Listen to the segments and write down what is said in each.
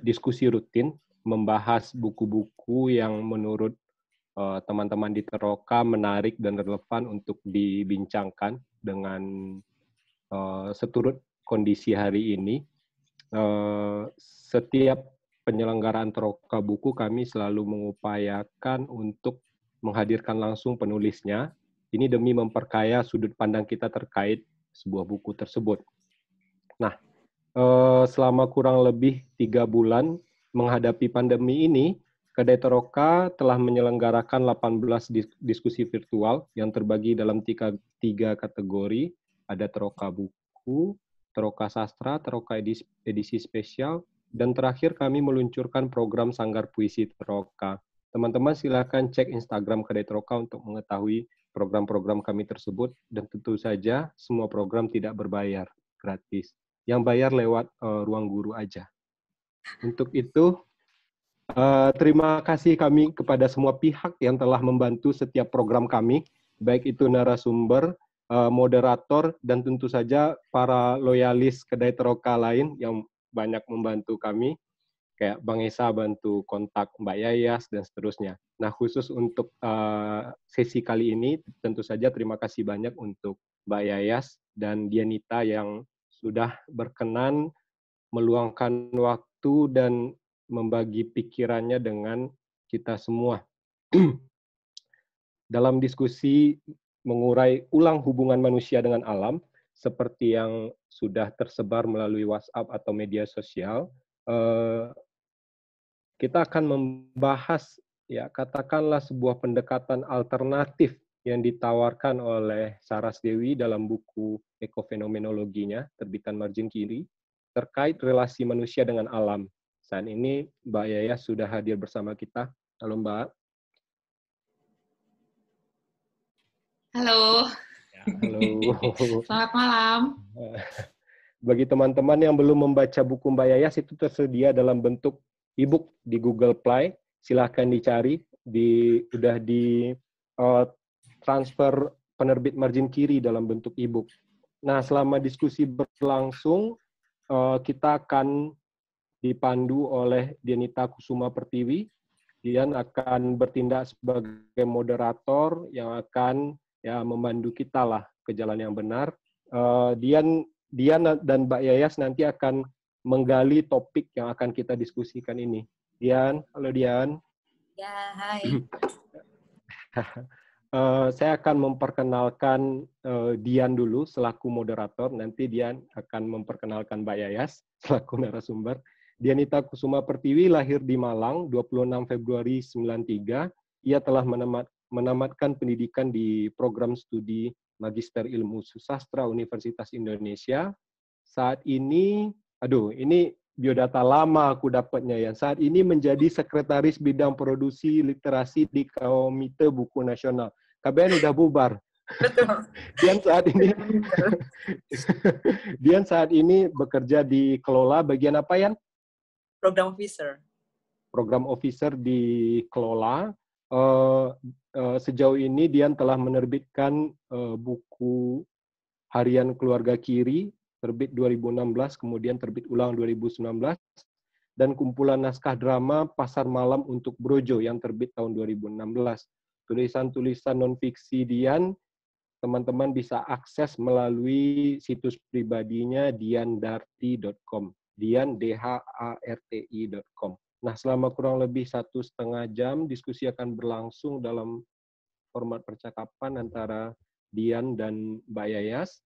diskusi rutin membahas buku-buku yang menurut teman-teman di Teroka menarik dan relevan untuk dibincangkan dengan seturut kondisi hari ini. Setiap penyelenggaraan Teroka Buku kami selalu mengupayakan untuk menghadirkan langsung penulisnya. Ini demi memperkaya sudut pandang kita terkait sebuah buku tersebut. Nah, selama kurang lebih 3 bulan menghadapi pandemi ini, Kedai Teroka telah menyelenggarakan 18 diskusi virtual yang terbagi dalam tiga kategori. Ada Teroka Buku, Teroka Sastra, Teroka edisi spesial, dan terakhir kami meluncurkan program Sanggar Puisi Teroka. Teman-teman silakan cek Instagram Kedai Teroka untuk mengetahui program-program kami tersebut, dan tentu saja semua program tidak berbayar, gratis. Yang bayar lewat ruang guru aja. Untuk itu, terima kasih kami kepada semua pihak yang telah membantu setiap program kami, baik itu narasumber, moderator, dan tentu saja para loyalis Kedai Teroka lain yang banyak membantu kami, kayak Bang Esa bantu kontak Mbak Yayas, dan seterusnya. Nah, khusus untuk sesi kali ini, tentu saja terima kasih banyak untuk Mbak Yayas dan Dianita yang sudah berkenan meluangkan waktu dan membagi pikirannya dengan kita semua. Dalam diskusi mengurai ulang hubungan manusia dengan alam, seperti yang sudah tersebar melalui WhatsApp atau media sosial, kita akan membahas, ya katakanlah sebuah pendekatan alternatif yang ditawarkan oleh Saras Dewi dalam buku Ekofenomenologinya, terbitan margin kiri, terkait relasi manusia dengan alam. Saat ini Mbak Yayas sudah hadir bersama kita. Halo Mbak. Halo. Ya, halo. Selamat malam. Bagi teman-teman yang belum membaca buku Mbak Yayas, itu tersedia dalam bentuk e-book di Google Play. Silahkan dicari, udah di transfer penerbit margin kiri dalam bentuk e-book. Nah, selama diskusi berlangsung, kita akan dipandu oleh Dianita Kusuma Pertiwi. Dian akan bertindak sebagai moderator yang akan memandu kita lah ke jalan yang benar. Dian dan Mbak Yayas nanti akan menggali topik yang akan kita diskusikan ini. Dian, halo Dian. Ya, hai. Saya akan memperkenalkan Dian dulu selaku moderator, nanti Dian akan memperkenalkan Mbak Yayas selaku narasumber. Dianita Kusuma Pertiwi lahir di Malang 26 Februari 93. Ia telah menamatkan pendidikan di program studi Magister Ilmu Sastra Universitas Indonesia. Saat ini, ini biodata lama aku dapatnya ya. Saat ini menjadi sekretaris bidang produksi literasi di Komite Buku Nasional. KBN udah bubar. Betul. Dian saat ini bekerja di Kelola, bagian apa Yan? Program Officer. Program Officer di Kelola. Sejauh ini Dian telah menerbitkan buku Harian Keluarga Kiri, terbit 2016, kemudian terbit ulang 2019, dan kumpulan naskah drama Pasar Malam untuk Brojo yang terbit tahun 2016. Tulisan-tulisan non-fiksi Dian, teman-teman bisa akses melalui situs pribadinya diandarti.com, diandarti.com. Nah, selama kurang lebih 1,5 jam, diskusi akan berlangsung dalam format percakapan antara Dian dan Mbak Yayas.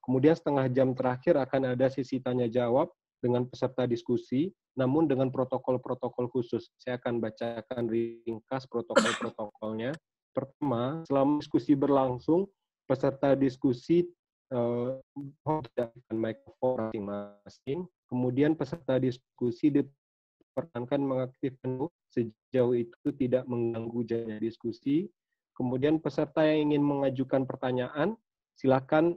Kemudian setengah jam terakhir akan ada sesi tanya-jawab dengan peserta diskusi, namun dengan protokol-protokol khusus. Saya akan bacakan ringkas protokol-protokolnya. Pertama, selama diskusi berlangsung, peserta diskusi tidak akan mikrofon masing-masing. Kemudian peserta diskusi diperkenankan mengaktifkan sejauh itu tidak mengganggu jalannya diskusi. Kemudian peserta yang ingin mengajukan pertanyaan, silahkan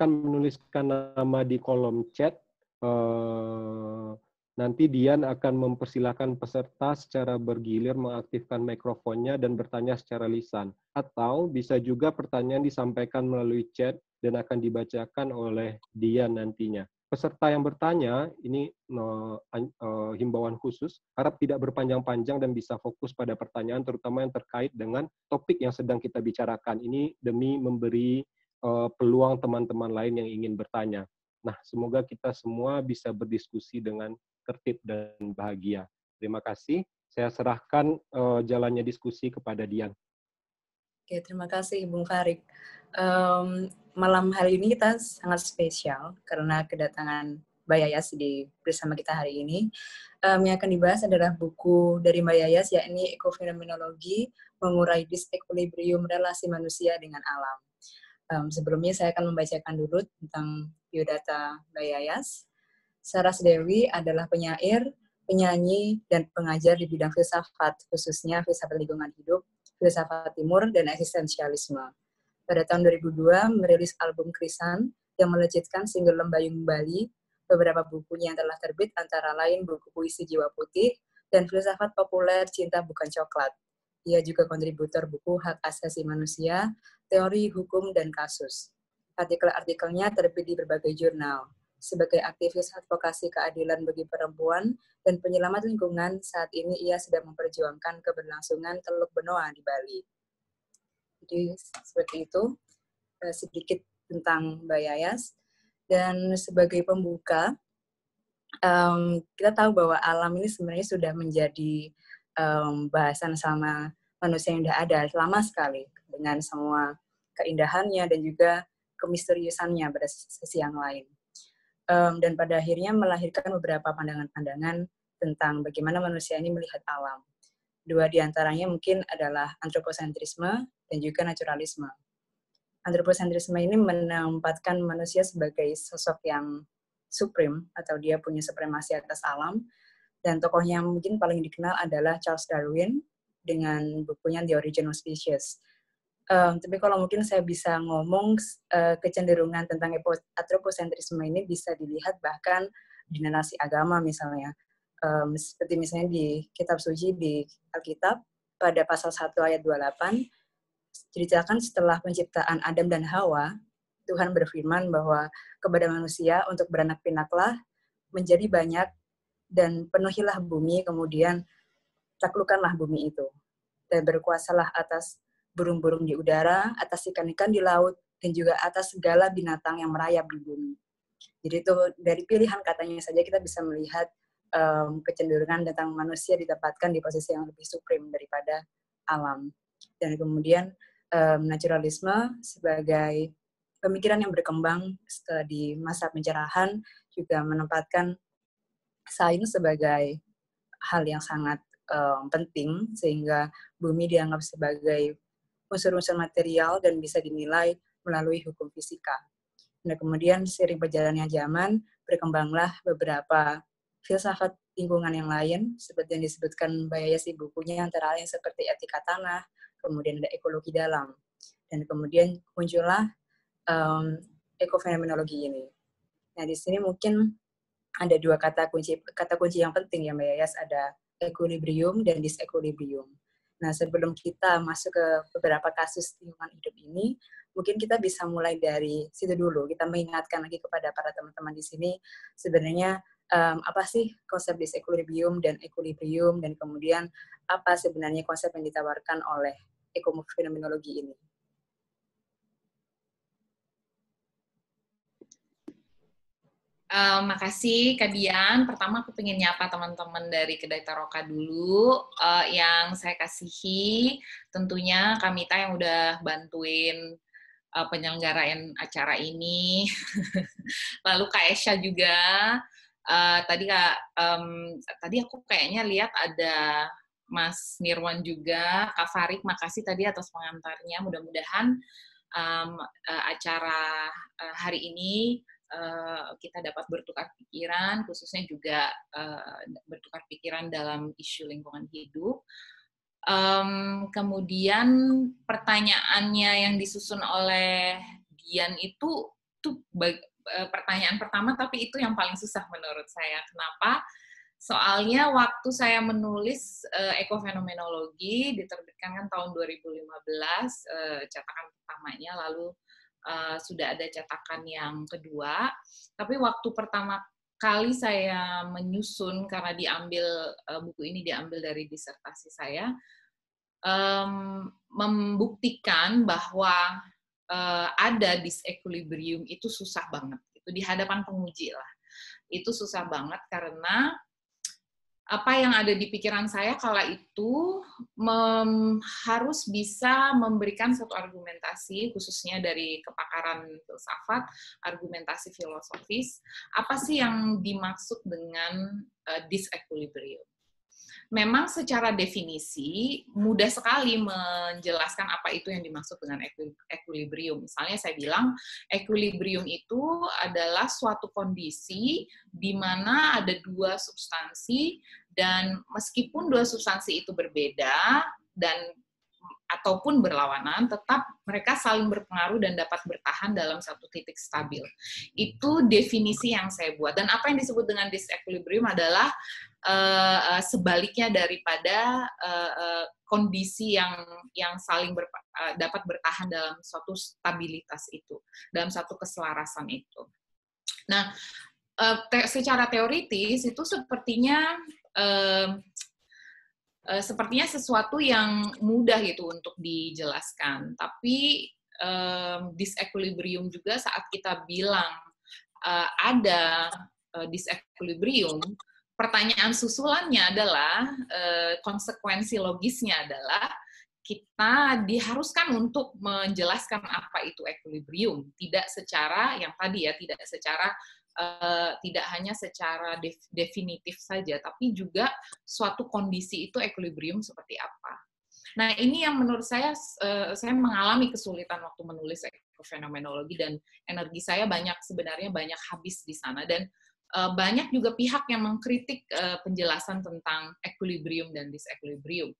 menuliskan nama di kolom chat. Nanti Dian akan mempersilahkan peserta secara bergilir mengaktifkan mikrofonnya dan bertanya secara lisan. Atau bisa juga pertanyaan disampaikan melalui chat dan akan dibacakan oleh Dian nantinya. Peserta yang bertanya, ini himbauan khusus, harap tidak berpanjang-panjang dan bisa fokus pada pertanyaan, terutama yang terkait dengan topik yang sedang kita bicarakan. Ini demi memberi peluang teman-teman lain yang ingin bertanya. Nah, semoga kita semua bisa berdiskusi dengan tertib dan bahagia. Terima kasih. Saya serahkan jalannya diskusi kepada Dian. Oke, terima kasih Bung Farid. Malam hari ini kita sangat spesial karena kedatangan Mbak Yayas bersama kita hari ini. Yang akan dibahas adalah buku dari Mbak Yayas, yakni Ekofenomenologi, Mengurai Disequilibrium Relasi Manusia dengan Alam. Sebelumnya saya akan membacakan dulu tentang biodata Mbak Yayas. Saras Dewi adalah penyair, penyanyi, dan pengajar di bidang filsafat, khususnya filsafat lingkungan hidup, filsafat timur, dan eksistensialisme. Pada tahun 2002, merilis album Krisan yang melejitkan single Lembayung Bali. Beberapa bukunya yang telah terbit antara lain buku Puisi Jiwa Putih dan Filsafat Populer Cinta Bukan Coklat. Ia juga kontributor buku Hak Asasi Manusia, Teori Hukum dan Kasus. Artikel-artikelnya terbit di berbagai jurnal. Sebagai aktivis advokasi keadilan bagi perempuan dan penyelamat lingkungan, saat ini ia sedang memperjuangkan keberlangsungan Teluk Benoa di Bali. Jadi seperti itu, sedikit tentang Mbak Yayas. Dan sebagai pembuka, kita tahu bahwa alam ini sebenarnya sudah menjadi bahasan sama manusia yang sudah ada lama sekali, dengan semua keindahannya dan juga kemisteriusannya pada sisi yang lain. Dan pada akhirnya melahirkan beberapa pandangan-pandangan tentang bagaimana manusia ini melihat alam. Dua di antaranya mungkin adalah antroposentrisme dan juga naturalisme. Antroposentrisme ini menempatkan manusia sebagai sosok yang supreme, atau dia punya supremasi atas alam, dan tokohnya yang mungkin paling dikenal adalah Charles Darwin dengan bukunya The Origin of Species. Tapi kalau mungkin saya bisa ngomong kecenderungan tentang antroposentrisme ini bisa dilihat bahkan di narasi agama misalnya. Seperti misalnya di kitab suci di Alkitab, pada pasal 1 ayat 28, diceritakan setelah penciptaan Adam dan Hawa, Tuhan berfirman bahwa kepada manusia untuk beranak pinaklah, menjadi banyak, dan penuhilah bumi, kemudian taklukkanlah bumi itu. Dan berkuasalah atas burung-burung di udara, atas ikan-ikan di laut, dan juga atas segala binatang yang merayap di bumi. Jadi itu dari pilihan katanya saja kita bisa melihat kecenderungan tentang manusia ditempatkan di posisi yang lebih supreme daripada alam. Dan kemudian naturalisme sebagai pemikiran yang berkembang setelah di masa pencerahan juga menempatkan sains sebagai hal yang sangat penting, sehingga bumi dianggap sebagai unsur-unsur material dan bisa dinilai melalui hukum fisika. Nah, kemudian seiring berjalannya zaman, berkembanglah beberapa filsafat lingkungan yang lain, seperti yang disebutkan Mbak Yayas di bukunya, antara lain seperti etika tanah, kemudian ada ekologi dalam, dan kemudian muncullah ekofenomenologi ini. Nah, di sini mungkin ada dua kata kunci yang penting ya Mbak Yayas, ada equilibrium dan disequilibrium. Nah, sebelum kita masuk ke beberapa kasus lingkungan hidup ini, mungkin kita bisa mulai dari situ dulu. Kita mengingatkan lagi kepada para teman-teman di sini, sebenarnya apa sih konsep disequilibrium dan equilibrium, dan kemudian apa sebenarnya konsep yang ditawarkan oleh ekofenomenologi ini. Makasih Kak Dian. Pertama aku pengen nyapa teman-teman dari Kedai Taroka dulu. Yang saya kasihi tentunya Kamita yang udah bantuin penyelenggarain acara ini. Lalu Kak Esha juga. Tadi aku kayaknya lihat ada Mas Nirwan juga. Kak Farid, makasih tadi atas pengantarnya. Mudah-mudahan acara hari ini kita dapat bertukar pikiran, khususnya juga bertukar pikiran dalam isu lingkungan hidup. Kemudian pertanyaannya yang disusun oleh Dian itu pertanyaan pertama, tapi itu yang paling susah menurut saya. Kenapa? Soalnya waktu saya menulis ekofenomenologi, diterbitkan kan tahun 2015, cetakan pertamanya, lalu sudah ada cetakan yang kedua. Tapi waktu pertama kali saya menyusun, karena buku ini diambil dari disertasi saya, membuktikan bahwa ada disequilibrium itu susah banget. Itu di hadapan penguji lah. Itu susah banget karena apa yang ada di pikiran saya kala itu harus bisa memberikan satu argumentasi, khususnya dari kepakaran filsafat, argumentasi filosofis, apa sih yang dimaksud dengan disequilibrium. Memang secara definisi mudah sekali menjelaskan apa itu yang dimaksud dengan equilibrium. Misalnya saya bilang equilibrium itu adalah suatu kondisi di mana ada dua substansi dan meskipun dua substansi itu berbeda dan ataupun berlawanan, tetap mereka saling berpengaruh dan dapat bertahan dalam satu titik stabil. Itu definisi yang saya buat. Dan apa yang disebut dengan disequilibrium adalah sebaliknya daripada kondisi yang saling dapat bertahan dalam suatu stabilitas itu, dalam satu keselarasan itu. Nah, secara teoritis itu sepertinya sesuatu yang mudah gitu untuk dijelaskan. Tapi disequilibrium juga saat kita bilang ada disequilibrium, pertanyaan susulannya adalah, konsekuensi logisnya adalah, kita diharuskan untuk menjelaskan apa itu equilibrium, tidak secara yang tadi ya, tidak hanya secara definitif saja, tapi juga suatu kondisi itu equilibrium seperti apa. Nah, ini yang menurut saya mengalami kesulitan waktu menulis ekofenomenologi, dan energi saya sebenarnya banyak habis di sana, dan banyak juga pihak yang mengkritik penjelasan tentang equilibrium dan disequilibrium.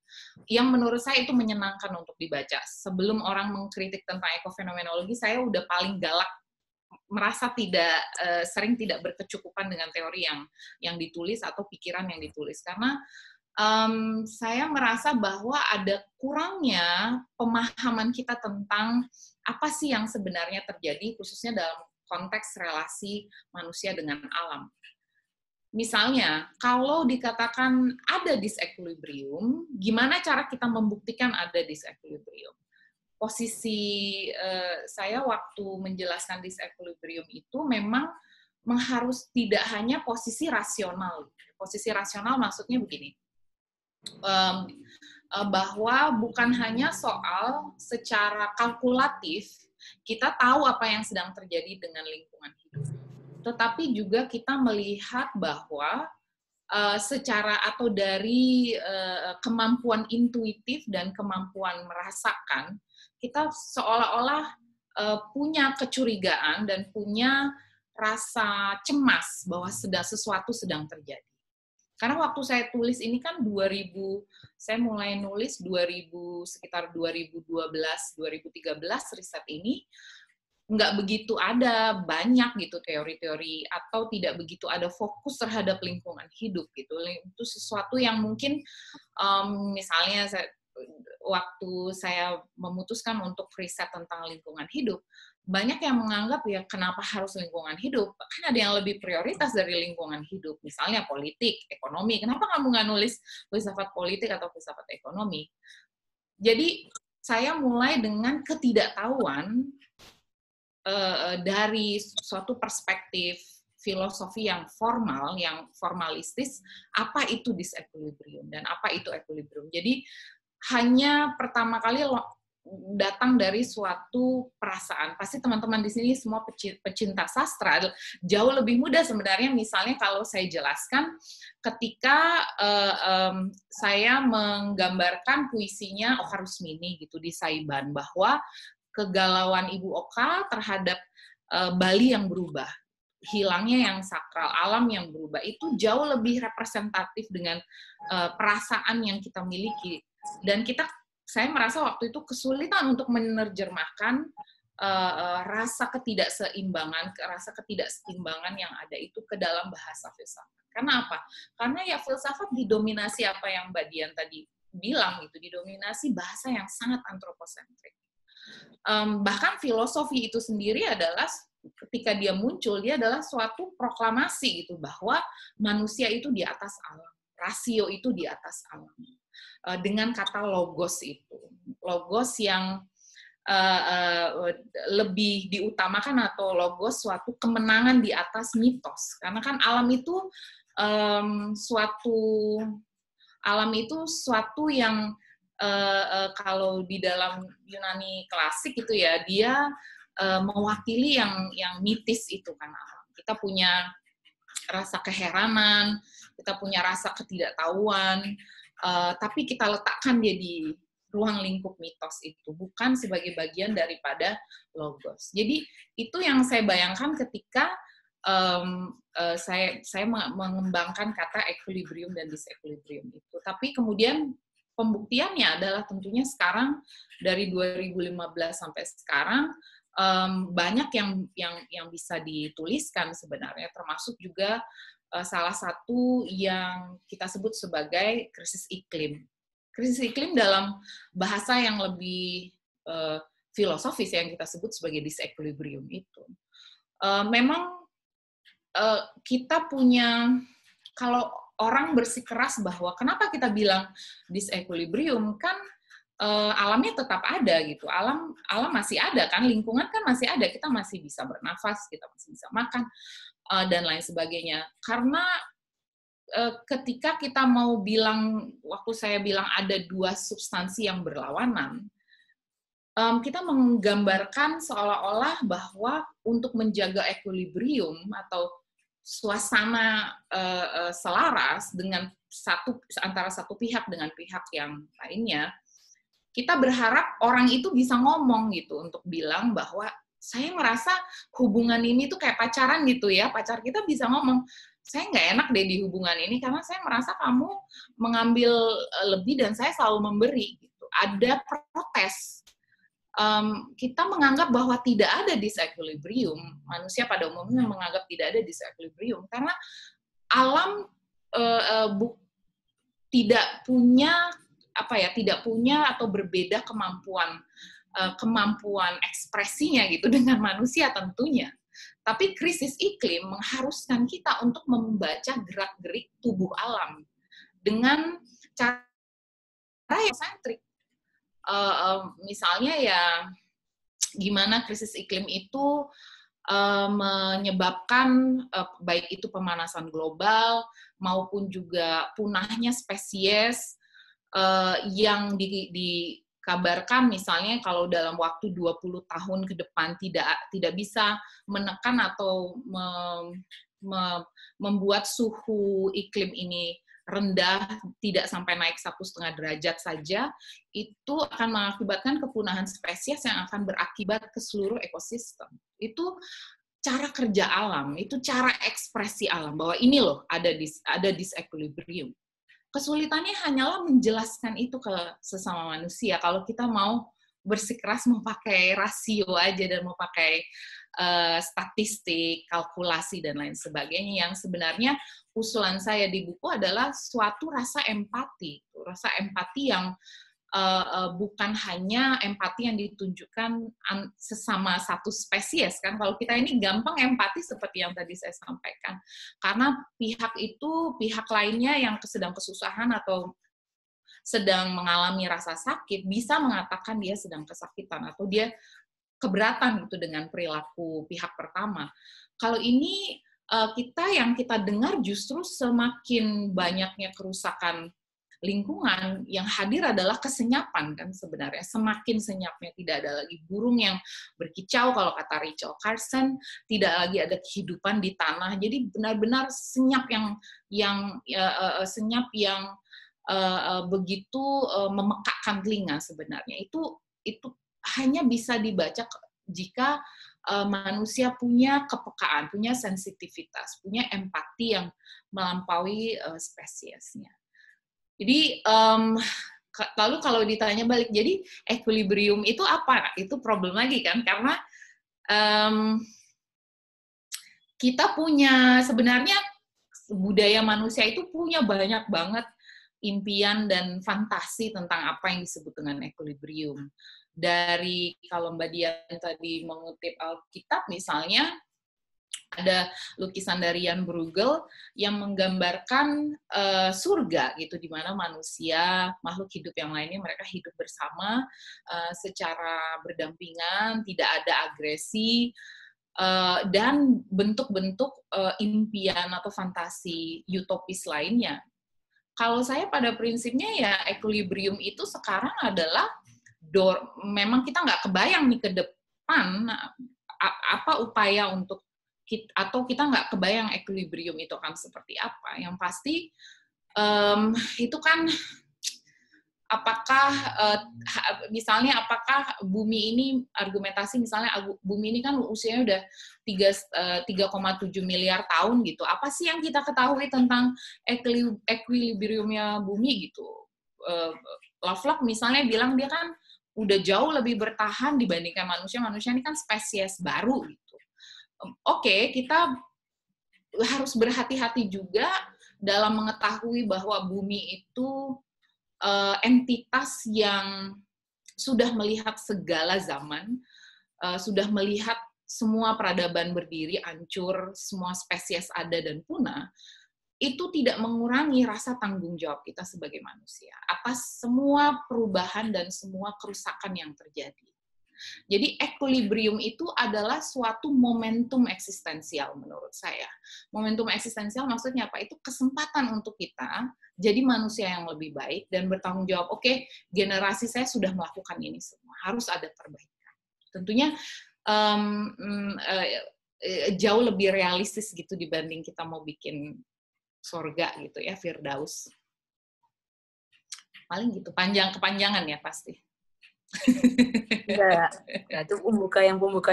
Yang menurut saya itu menyenangkan untuk dibaca. Sebelum orang mengkritik tentang ekofenomenologi, saya udah paling galak, merasa sering tidak berkecukupan dengan teori yang ditulis atau pikiran yang ditulis, karena saya merasa bahwa ada kurangnya pemahaman kita tentang apa sih yang sebenarnya terjadi, khususnya dalam konteks relasi manusia dengan alam. Misalnya, kalau dikatakan ada disequilibrium, gimana cara kita membuktikan ada disequilibrium? Posisi saya waktu menjelaskan disequilibrium itu memang tidak hanya posisi rasional. Posisi rasional maksudnya begini, bahwa bukan hanya soal secara kalkulatif kita tahu apa yang sedang terjadi dengan lingkungan hidup, tetapi juga kita melihat bahwa secara atau dari kemampuan intuitif dan kemampuan merasakan, kita seolah-olah punya kecurigaan dan punya rasa cemas bahwa sesuatu sedang terjadi. Karena waktu saya tulis ini kan saya mulai nulis sekitar 2012, 2013 riset ini, nggak begitu ada banyak gitu teori-teori, atau tidak begitu ada fokus terhadap lingkungan hidup gitu. Itu sesuatu yang mungkin misalnya waktu saya memutuskan untuk riset tentang lingkungan hidup, banyak yang menganggap ya kenapa harus lingkungan hidup? Kan ada yang lebih prioritas dari lingkungan hidup, misalnya politik, ekonomi. Kenapa kamu nggak nulis filsafat politik atau filsafat ekonomi? Jadi saya mulai dengan ketidaktahuan dari suatu perspektif filosofi yang formal, yang formalistis, apa itu disequilibrium dan apa itu equilibrium. Jadi hanya pertama kali datang dari suatu perasaan. Pasti teman-teman di sini semua pecinta sastra, jauh lebih mudah sebenarnya misalnya kalau saya jelaskan ketika saya menggambarkan puisinya Oka Rusmini gitu di Saiban, bahwa kegalauan Ibu Oka terhadap Bali yang berubah, hilangnya yang sakral, alam yang berubah, itu jauh lebih representatif dengan perasaan yang kita miliki. Dan saya merasa waktu itu kesulitan untuk menerjemahkan rasa ketidakseimbangan yang ada itu ke dalam bahasa filsafat. Karena apa? Karena ya filsafat didominasi apa yang Mbak Dian tadi bilang gitu, didominasi bahasa yang sangat antroposentrik. Bahkan filosofi itu sendiri adalah ketika dia muncul, dia adalah suatu proklamasi gitu bahwa manusia itu di atas alam, rasio itu di atas alam. Dengan kata logos itu, logos yang lebih diutamakan atau logos suatu kemenangan di atas mitos, karena kan alam itu suatu yang kalau di dalam Yunani klasik itu ya dia mewakili yang mitis itu kan alam. Kita punya rasa keheranan, kita punya rasa ketidaktahuan, tapi kita letakkan dia di ruang lingkup mitos itu, bukan sebagai bagian daripada logos. Jadi itu yang saya bayangkan ketika saya mengembangkan kata equilibrium dan disequilibrium itu. Tapi kemudian pembuktiannya adalah tentunya sekarang dari 2015 sampai sekarang banyak yang bisa dituliskan sebenarnya, termasuk juga salah satu yang kita sebut sebagai krisis iklim. Krisis iklim dalam bahasa yang lebih filosofis yang kita sebut sebagai disequilibrium itu. Memang kita punya, kalau orang bersikeras bahwa kenapa kita bilang disequilibrium, kan alamnya tetap ada gitu, alam masih ada kan, lingkungan kan masih ada, kita masih bisa bernafas, kita masih bisa makan dan lain sebagainya. Karena ketika kita mau bilang, waktu saya bilang ada dua substansi yang berlawanan, kita menggambarkan seolah-olah bahwa untuk menjaga equilibrium atau suasana selaras dengan antara satu pihak dengan pihak yang lainnya, kita berharap orang itu bisa ngomong gitu untuk bilang bahwa saya merasa hubungan ini tuh kayak pacaran gitu ya, pacar kita bisa ngomong, saya nggak enak deh di hubungan ini karena saya merasa kamu mengambil lebih dan saya selalu memberi gitu. Ada protes. Kita menganggap bahwa tidak ada disequilibrium, manusia pada umumnya menganggap tidak ada disequilibrium karena alam tidak punya atau berbeda kemampuan ekspresinya gitu dengan manusia tentunya. Tapi krisis iklim mengharuskan kita untuk membaca gerak-gerik tubuh alam dengan cara yang sentrik. Misalnya ya gimana krisis iklim itu menyebabkan baik itu pemanasan global maupun juga punahnya spesies yang dikabarkan misalnya kalau dalam waktu 20 tahun ke depan tidak bisa menekan atau membuat suhu iklim ini rendah, tidak sampai naik 1,5 derajat saja, itu akan mengakibatkan kepunahan spesies yang akan berakibat ke seluruh ekosistem. Itu cara kerja alam, itu cara ekspresi alam, bahwa ini loh ada disequilibrium. Kesulitannya hanyalah menjelaskan itu ke sesama manusia. Kalau kita mau bersikeras mau pakai rasio aja dan mau pakai statistik, kalkulasi, dan lain sebagainya, yang sebenarnya usulan saya di buku adalah suatu rasa empati. Rasa empati yang bukan hanya empati yang ditunjukkan sesama satu spesies kan. Kalau kita ini gampang empati seperti yang tadi saya sampaikan, karena pihak lainnya yang sedang kesusahan atau sedang mengalami rasa sakit bisa mengatakan dia sedang kesakitan atau dia keberatan gitu dengan perilaku pihak pertama. Kalau ini yang kita dengar justru semakin banyaknya kerusakan lingkungan, yang hadir adalah kesenyapan kan sebenarnya. Semakin senyapnya, tidak ada lagi burung yang berkicau kalau kata Rachel Carson, tidak lagi ada kehidupan di tanah. Jadi benar-benar senyap yang begitu memekakkan telinga sebenarnya. Itu hanya bisa dibaca jika manusia punya kepekaan, punya sensitivitas, punya empati yang melampaui spesiesnya. Jadi, lalu kalau ditanya balik, jadi equilibrium itu apa? Itu problem lagi kan, karena kita punya sebenarnya budaya manusia itu punya banyak banget impian dan fantasi tentang apa yang disebut dengan equilibrium. Dari kalau Mbak Dian tadi mengutip Alkitab misalnya, ada lukisan dari Jan Bruegel yang menggambarkan surga gitu, di mana manusia, makhluk hidup yang lainnya, mereka hidup bersama secara berdampingan, tidak ada agresi, dan bentuk-bentuk impian atau fantasi utopis lainnya. Kalau saya pada prinsipnya ya equilibrium itu sekarang adalah memang kita nggak kebayang nih ke depan apa upaya untuk atau kita nggak kebayang equilibrium itu akan seperti apa. Yang pasti itu kan apakah misalnya apakah bumi ini, argumentasi misalnya bumi ini kan usianya udah 3,7 miliar tahun gitu. Apa sih yang kita ketahui tentang equilibriumnya bumi gitu? Lovelock misalnya bilang dia kan udah jauh lebih bertahan dibandingkan manusia. Manusia ini kan spesies baru gitu. Oke, kita harus berhati-hati juga dalam mengetahui bahwa bumi itu entitas yang sudah melihat segala zaman, sudah melihat semua peradaban berdiri, hancur, semua spesies ada dan punah. Itu tidak mengurangi rasa tanggung jawab kita sebagai manusia atas semua perubahan dan semua kerusakan yang terjadi. Jadi equilibrium itu adalah suatu momentum eksistensial menurut saya. Momentum eksistensial maksudnya apa? Itu kesempatan untuk kita jadi manusia yang lebih baik dan bertanggung jawab, oke, generasi saya sudah melakukan ini semua, harus ada perbaikan. Tentunya jauh lebih realistis gitu dibanding kita mau bikin surga gitu ya, Firdaus. Paling gitu, kepanjangan ya pasti. Enggak, itu pembuka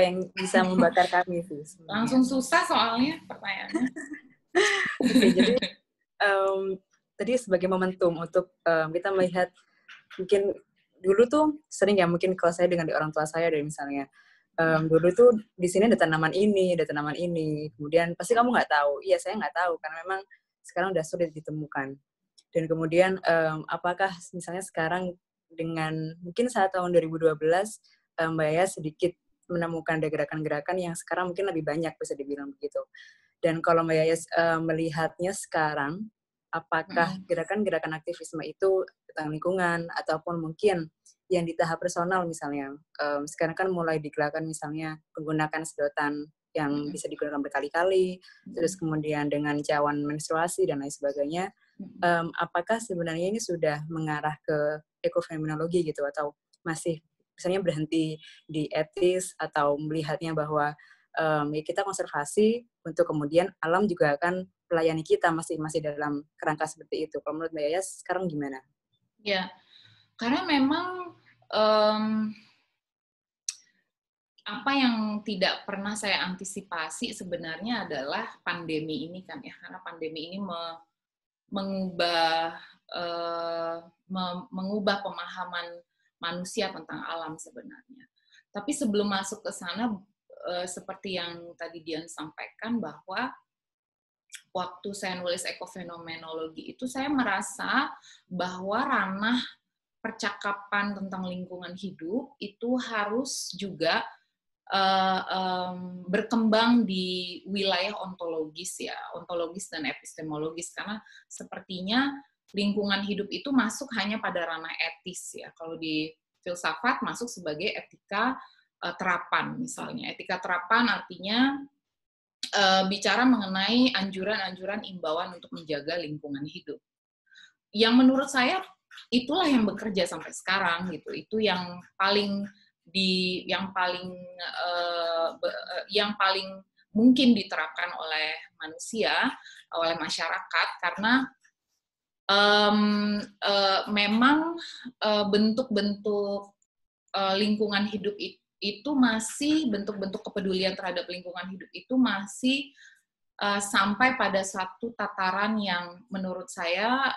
yang bisa membakar kami sih. Sebenarnya. Langsung susah soalnya pertanyaannya. Oke, jadi tadi sebagai momentum untuk kita melihat, mungkin dulu tuh sering ya, mungkin kalau saya dengan orang tua saya dari misalnya, dulu tuh di sini ada tanaman ini, kemudian pasti kamu nggak tahu. Iya, saya nggak tahu, karena memang sekarang udah sulit ditemukan. Dan kemudian apakah misalnya sekarang dengan mungkin saat tahun 2012 Mbak Yaya sedikit menemukan gerakan-gerakan yang sekarang mungkin lebih banyak, bisa dibilang begitu. Dan kalau Mbak Yaya melihatnya sekarang, apakah gerakan-gerakan aktivisme itu tentang lingkungan ataupun mungkin yang di tahap personal misalnya, sekarang kan mulai digerakkan misalnya menggunakan sedotan yang bisa digunakan berkali-kali, terus kemudian dengan cawan menstruasi dan lain sebagainya. Apakah sebenarnya ini sudah mengarah ke ekofeminologi gitu, atau masih misalnya berhenti di etis, atau melihatnya bahwa ya kita konservasi untuk kemudian alam juga akan melayani kita, masih dalam kerangka seperti itu. Kalau menurut Mbak Yaya sekarang gimana? Ya, karena memang apa yang tidak pernah saya antisipasi sebenarnya adalah pandemi ini kan ya, karena pandemi ini mengubah pemahaman manusia tentang alam sebenarnya. Tapi sebelum masuk ke sana, seperti yang tadi Dian sampaikan, bahwa waktu saya nulis ekofenomenologi itu saya merasa bahwa ranah percakapan tentang lingkungan hidup itu harus juga berkembang di wilayah ontologis dan epistemologis, karena sepertinya lingkungan hidup itu masuk hanya pada ranah etis ya. Kalau di filsafat masuk sebagai etika terapan misalnya. Etika terapan artinya bicara mengenai anjuran-anjuran imbauan untuk menjaga lingkungan hidup. Yang menurut saya itulah yang bekerja sampai sekarang gitu. Itu yang paling mungkin diterapkan oleh manusia, oleh masyarakat, karena memang bentuk-bentuk lingkungan hidup itu masih, bentuk-bentuk kepedulian terhadap lingkungan hidup itu masih sampai pada satu tataran yang menurut saya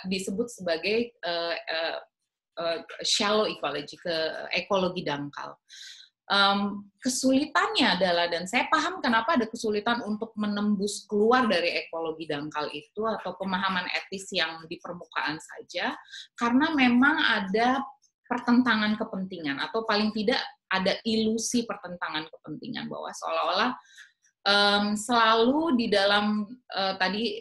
disebut sebagai shallow ecology, ke ekologi dangkal. Kesulitannya adalah, dan saya paham kenapa ada kesulitan untuk menembus keluar dari ekologi dangkal itu atau pemahaman etis yang di permukaan saja, karena memang ada pertentangan kepentingan, atau paling tidak ada ilusi pertentangan kepentingan, bahwa seolah-olah selalu di dalam tadi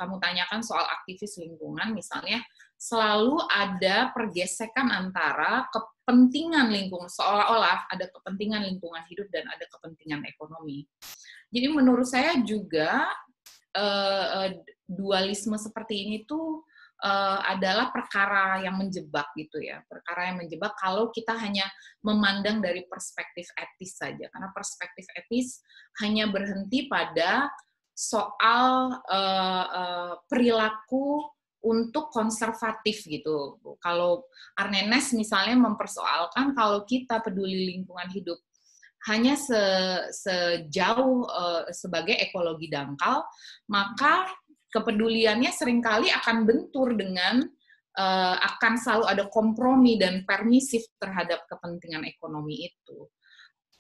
kamu tanyakan soal aktivis lingkungan misalnya, selalu ada pergesekan antara kepentingan lingkungan, seolah-olah ada kepentingan lingkungan hidup dan ada kepentingan ekonomi. Jadi menurut saya juga dualisme seperti ini tuh adalah perkara yang menjebak gitu ya, perkara yang menjebak kalau kita hanya memandang dari perspektif etis saja, karena perspektif etis hanya berhenti pada soal perilaku untuk konservatif gitu. Kalau Arnenes misalnya mempersoalkan kalau kita peduli lingkungan hidup hanya sejauh sebagai ekologi dangkal, maka kepeduliannya seringkali akan bentur dengan akan selalu ada kompromi dan permisif terhadap kepentingan ekonomi itu.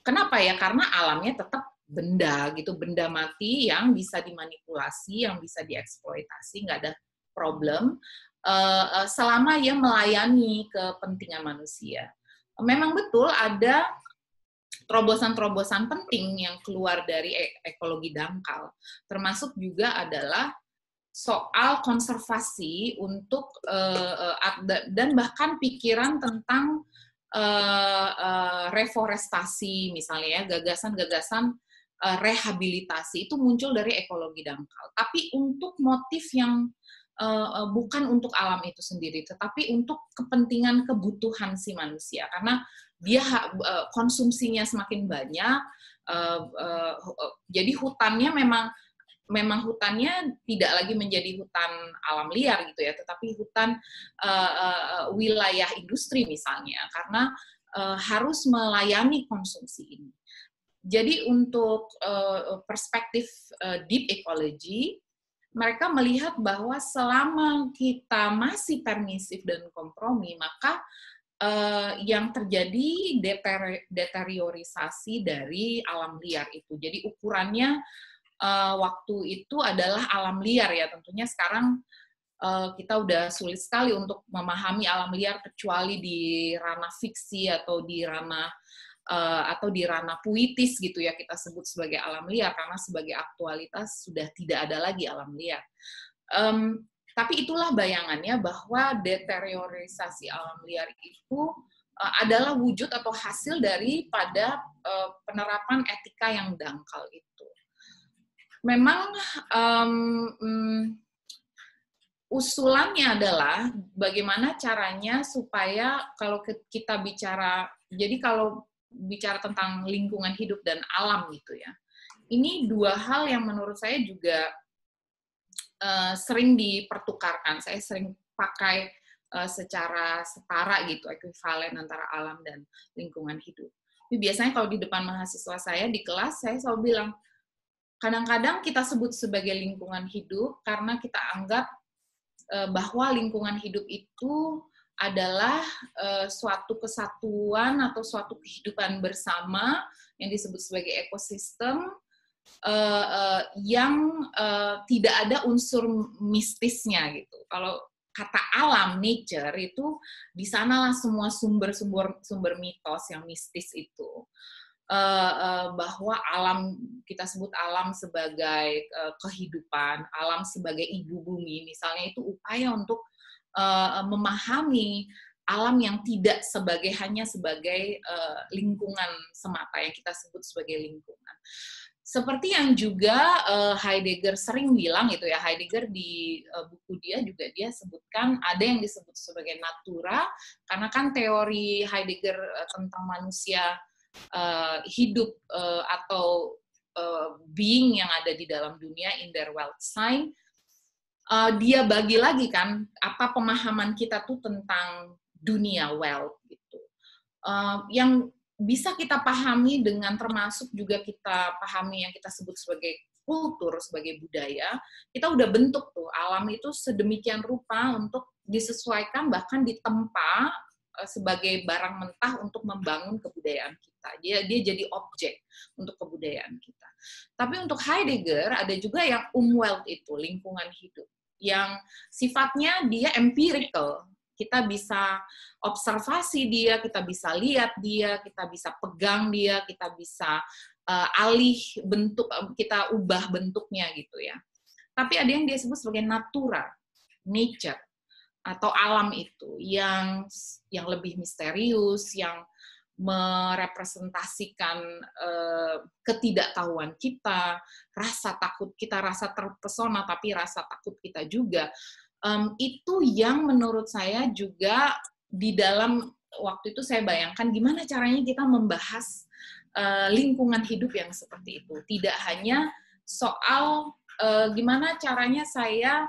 Kenapa ya? Karena alamnya tetap benda gitu, benda mati yang bisa dimanipulasi, yang bisa dieksploitasi, nggak ada problem selama ia melayani kepentingan manusia. Memang betul ada terobosan-terobosan penting yang keluar dari ekologi dangkal, termasuk juga adalah soal konservasi untuk dan bahkan pikiran tentang reforestasi misalnya ya, gagasan-gagasan rehabilitasi itu muncul dari ekologi dangkal. Tapi untuk motif yang bukan untuk alam itu sendiri, tetapi untuk kepentingan kebutuhan si manusia, karena dia konsumsinya semakin banyak, jadi hutannya memang hutannya tidak lagi menjadi hutan alam liar gitu ya, tetapi hutan wilayah industri misalnya, karena harus melayani konsumsi ini. Jadi untuk perspektif deep ecology, mereka melihat bahwa selama kita masih permisif dan kompromi, maka yang terjadi deteriorisasi dari alam liar itu. Jadi ukurannya waktu itu adalah alam liar ya. Tentunya sekarang kita udah sulit sekali untuk memahami alam liar kecuali di ranah fiksi atau di ranah puitis gitu ya, kita sebut sebagai alam liar, karena sebagai aktualitas sudah tidak ada lagi alam liar. Tapi itulah bayangannya bahwa deteriorisasi alam liar itu adalah wujud atau hasil daripada penerapan etika yang dangkal itu. Memang usulannya adalah bagaimana caranya supaya kalau kita bicara, jadi kalau bicara tentang lingkungan hidup dan alam gitu ya, ini dua hal yang menurut saya juga sering dipertukarkan. Saya sering pakai secara setara gitu, ekuivalen antara alam dan lingkungan hidup. Tapi biasanya kalau di depan mahasiswa saya di kelas, saya selalu bilang, kadang-kadang kita sebut sebagai lingkungan hidup karena kita anggap bahwa lingkungan hidup itu adalah suatu kesatuan atau suatu kehidupan bersama yang disebut sebagai ekosistem yang tidak ada unsur mistisnya gitu. Kalau kata alam, nature, itu di sanalah semua sumber mitos yang mistis itu. Bahwa alam, kita sebut alam sebagai kehidupan, alam sebagai ibu bumi, misalnya, itu upaya untuk memahami alam yang tidak hanya sebagai lingkungan semata yang kita sebut sebagai lingkungan. Seperti yang juga Heidegger sering bilang itu ya, Heidegger di buku dia juga dia sebutkan ada yang disebut sebagai natura, karena kan teori Heidegger tentang manusia hidup atau being yang ada di dalam dunia in der Weltsein, dia bagi lagi kan apa pemahaman kita tuh tentang dunia Welt gitu, yang bisa kita pahami dengan termasuk juga kita pahami yang kita sebut sebagai kultur, sebagai budaya. Kita udah bentuk tuh alam itu sedemikian rupa untuk disesuaikan bahkan ditempa sebagai barang mentah untuk membangun kebudayaan kita. Dia jadi objek untuk kebudayaan kita. Tapi untuk Heidegger ada juga yang Umwelt itu, lingkungan hidup, yang sifatnya dia empirical. Kita bisa observasi dia, kita bisa lihat dia, kita bisa pegang dia, kita bisa alih bentuk, kita ubah bentuknya gitu ya. Tapi ada yang dia sebut sebagai natura, nature, atau alam itu yang lebih misterius, yang merepresentasikan ketidaktahuan kita, rasa takut kita, rasa terpesona tapi rasa takut kita juga. Itu yang menurut saya juga di dalam waktu itu saya bayangkan gimana caranya kita membahas lingkungan hidup yang seperti itu. Tidak hanya soal gimana caranya saya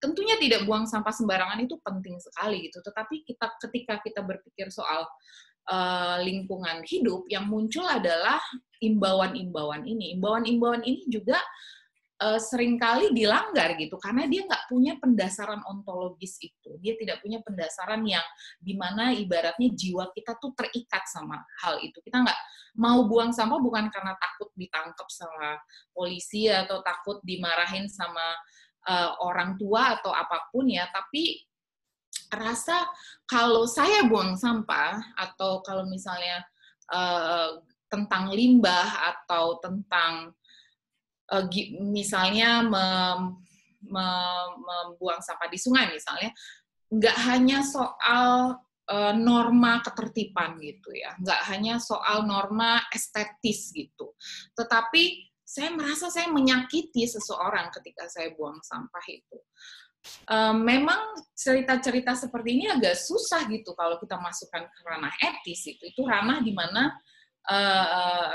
tentunya tidak buang sampah sembarangan, itu penting sekali gitu. Tetapi ketika kita berpikir soal lingkungan hidup, yang muncul adalah imbauan-imbauan ini. Imbauan-imbauan ini juga seringkali dilanggar gitu, karena dia nggak punya pendasaran ontologis itu. Dia tidak punya pendasaran yang dimana ibaratnya jiwa kita tuh terikat sama hal itu. Kita nggak mau buang sampah bukan karena takut ditangkap sama polisi atau takut dimarahin sama orang tua atau apapun ya, tapi rasa kalau saya buang sampah atau kalau misalnya tentang limbah atau tentang misalnya membuang sampah di sungai misalnya, nggak hanya soal norma ketertiban gitu ya, nggak hanya soal norma estetis gitu, tetapi saya merasa saya menyakiti seseorang ketika saya buang sampah itu. Memang cerita-cerita seperti ini agak susah gitu kalau kita masukkan ke ranah etis, itu ranah di mana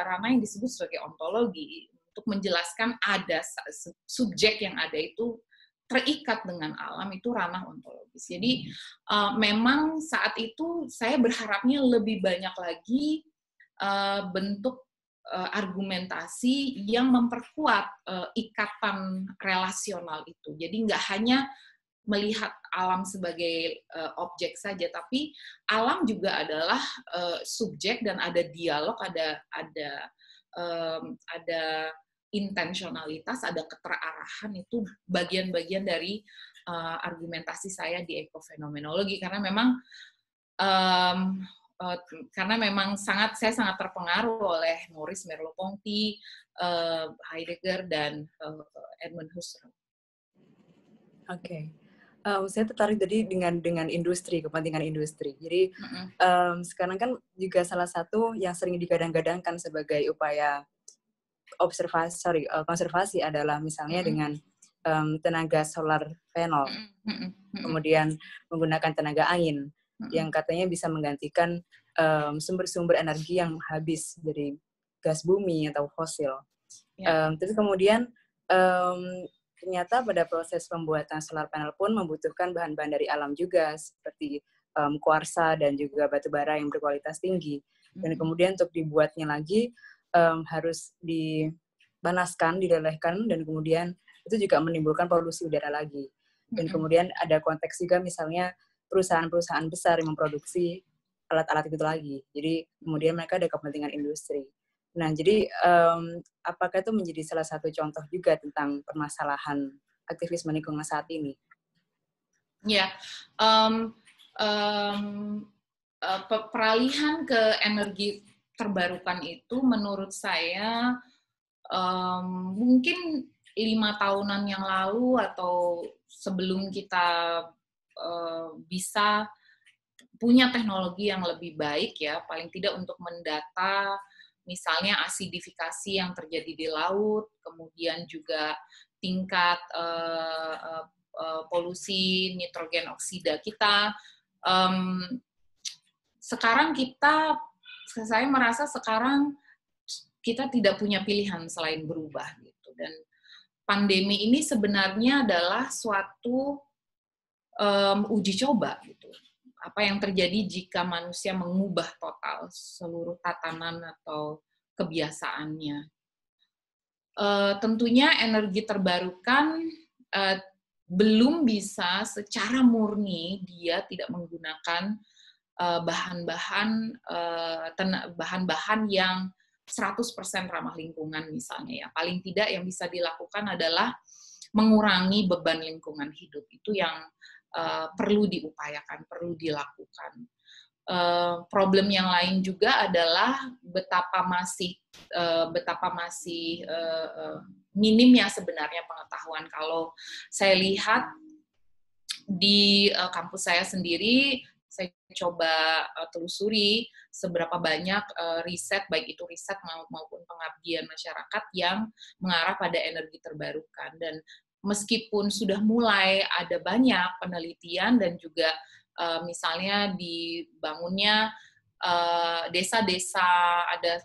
ranah yang disebut sebagai ontologi, untuk menjelaskan ada subjek yang ada itu terikat dengan alam, itu ranah ontologis. Jadi memang saat itu saya berharapnya lebih banyak lagi bentuk argumentasi yang memperkuat ikatan relasional itu. Jadi nggak hanya melihat alam sebagai objek saja, tapi alam juga adalah subjek dan ada dialog, ada intensionalitas, ada keterarahan. Itu bagian-bagian dari argumentasi saya di ekofenomenologi, karena memang saya sangat terpengaruh oleh Maurice Merleau-Ponty, Heidegger, dan Edmund Husserl. Oke. Saya tertarik tadi dengan industri, kepentingan industri. Jadi sekarang kan juga salah satu yang sering digadang-gadangkan sebagai upaya konservasi adalah misalnya dengan tenaga solar panel, kemudian menggunakan tenaga angin yang katanya bisa menggantikan sumber-sumber energi yang habis dari gas bumi atau fosil. Tapi kemudian ternyata pada proses pembuatan solar panel pun membutuhkan bahan-bahan dari alam juga, seperti kuarsa dan juga batu bara yang berkualitas tinggi. Dan kemudian untuk dibuatnya lagi harus dipanaskan, dilelehkan, dan kemudian itu juga menimbulkan polusi udara lagi. Dan kemudian ada konteks juga misalnya perusahaan-perusahaan besar yang memproduksi alat-alat itu lagi. Jadi kemudian mereka ada kepentingan industri. Nah, jadi apakah itu menjadi salah satu contoh juga tentang permasalahan aktivisme lingkungan saat ini? Ya, peralihan ke energi terbarukan itu menurut saya mungkin 5 tahunan yang lalu atau sebelum kita bisa punya teknologi yang lebih baik ya, paling tidak untuk mendata misalnya asidifikasi yang terjadi di laut, kemudian juga tingkat polusi nitrogen oksida kita. Sekarang saya merasa sekarang kita tidak punya pilihan selain berubah gitu. Dan pandemi ini sebenarnya adalah suatu uji coba gitu. Apa yang terjadi jika manusia mengubah total seluruh tatanan atau kebiasaannya. Tentunya energi terbarukan belum bisa secara murni dia tidak menggunakan bahan-bahan yang 100% ramah lingkungan misalnya ya. Paling tidak yang bisa dilakukan adalah mengurangi beban lingkungan hidup. Itu yang perlu diupayakan, perlu dilakukan. Problem yang lain juga adalah betapa masih minimnya sebenarnya pengetahuan. Kalau saya lihat di kampus saya sendiri, saya coba telusuri seberapa banyak riset, baik itu riset maupun pengabdian masyarakat yang mengarah pada energi terbarukan. Dan meskipun sudah mulai ada banyak penelitian dan juga misalnya dibangunnya desa-desa, ada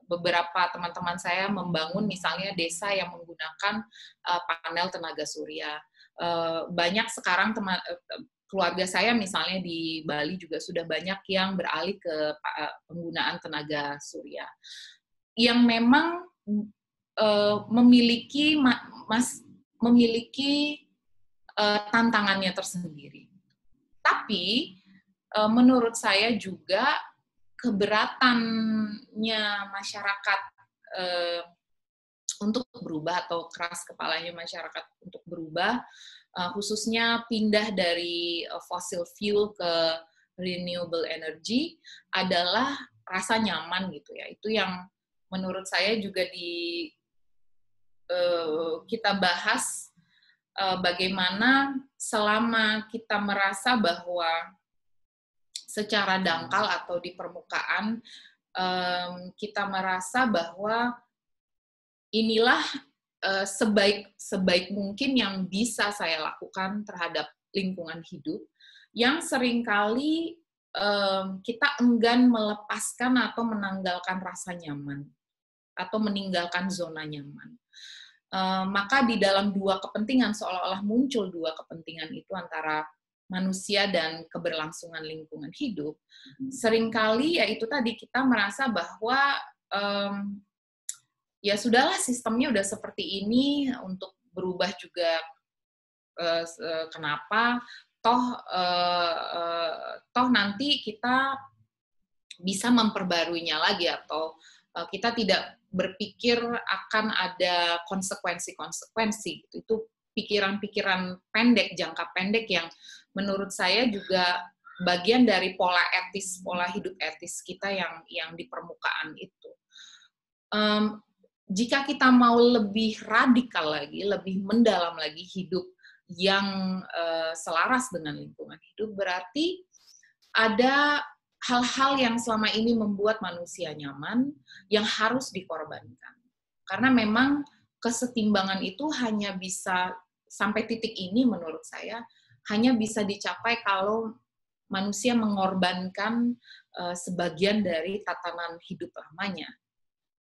beberapa teman-teman saya membangun misalnya desa yang menggunakan panel tenaga surya. Banyak sekarang keluarga saya misalnya di Bali juga sudah banyak yang beralih ke penggunaan tenaga surya, yang memang memiliki tantangannya tersendiri. Tapi menurut saya juga keberatannya masyarakat untuk berubah, atau keras kepalanya masyarakat untuk berubah, khususnya pindah dari fossil fuel ke renewable energy, adalah rasa nyaman gitu ya. Itu yang menurut saya juga kita bahas, bagaimana selama kita merasa bahwa secara dangkal atau di permukaan kita merasa bahwa inilah sebaik mungkin yang bisa saya lakukan terhadap lingkungan hidup, yang seringkali kita enggan melepaskan atau menanggalkan rasa nyaman, atau meninggalkan zona nyaman. Maka di dalam dua kepentingan, seolah-olah muncul dua kepentingan itu antara manusia dan keberlangsungan lingkungan hidup, seringkali ya itu tadi, kita merasa bahwa ya sudahlah, sistemnya udah seperti ini, untuk berubah juga kenapa, toh nanti kita bisa memperbaruinya lagi, atau kita tidak berpikir akan ada konsekuensi-konsekuensi. Itu pikiran-pikiran pendek, jangka pendek, yang menurut saya juga bagian dari pola hidup etis kita yang di permukaan itu. Jika kita mau lebih radikal lagi, lebih mendalam lagi hidup yang selaras dengan lingkungan hidup, berarti ada hal-hal yang selama ini membuat manusia nyaman yang harus dikorbankan. Karena memang kesetimbangan itu hanya bisa, sampai titik ini menurut saya, hanya bisa dicapai kalau manusia mengorbankan sebagian dari tatanan hidup lamanya.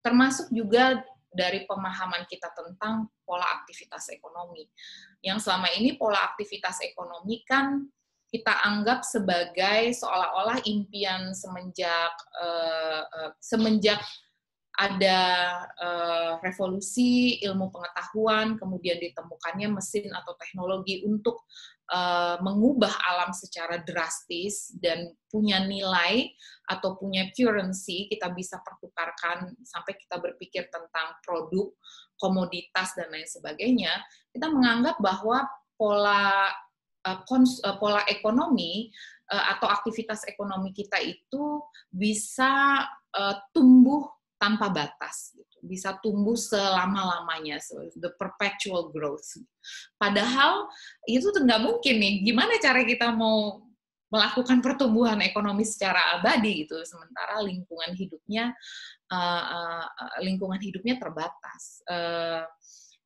Termasuk juga dari pemahaman kita tentang pola aktivitas ekonomi. Yang selama ini pola aktivitas ekonomi kan kita anggap sebagai seolah-olah impian semenjak ada revolusi ilmu pengetahuan, kemudian ditemukannya mesin atau teknologi untuk mengubah alam secara drastis dan punya nilai atau punya currency, kita bisa pertukarkan sampai kita berpikir tentang produk, komoditas, dan lain sebagainya. Kita menganggap bahwa pola ekonomi atau aktivitas ekonomi kita itu bisa tumbuh tanpa batas, gitu. Bisa tumbuh selama-lamanya, the perpetual growth. Padahal itu nggak mungkin nih. Gimana cara kita mau melakukan pertumbuhan ekonomi secara abadi gitu, sementara lingkungan hidupnya terbatas.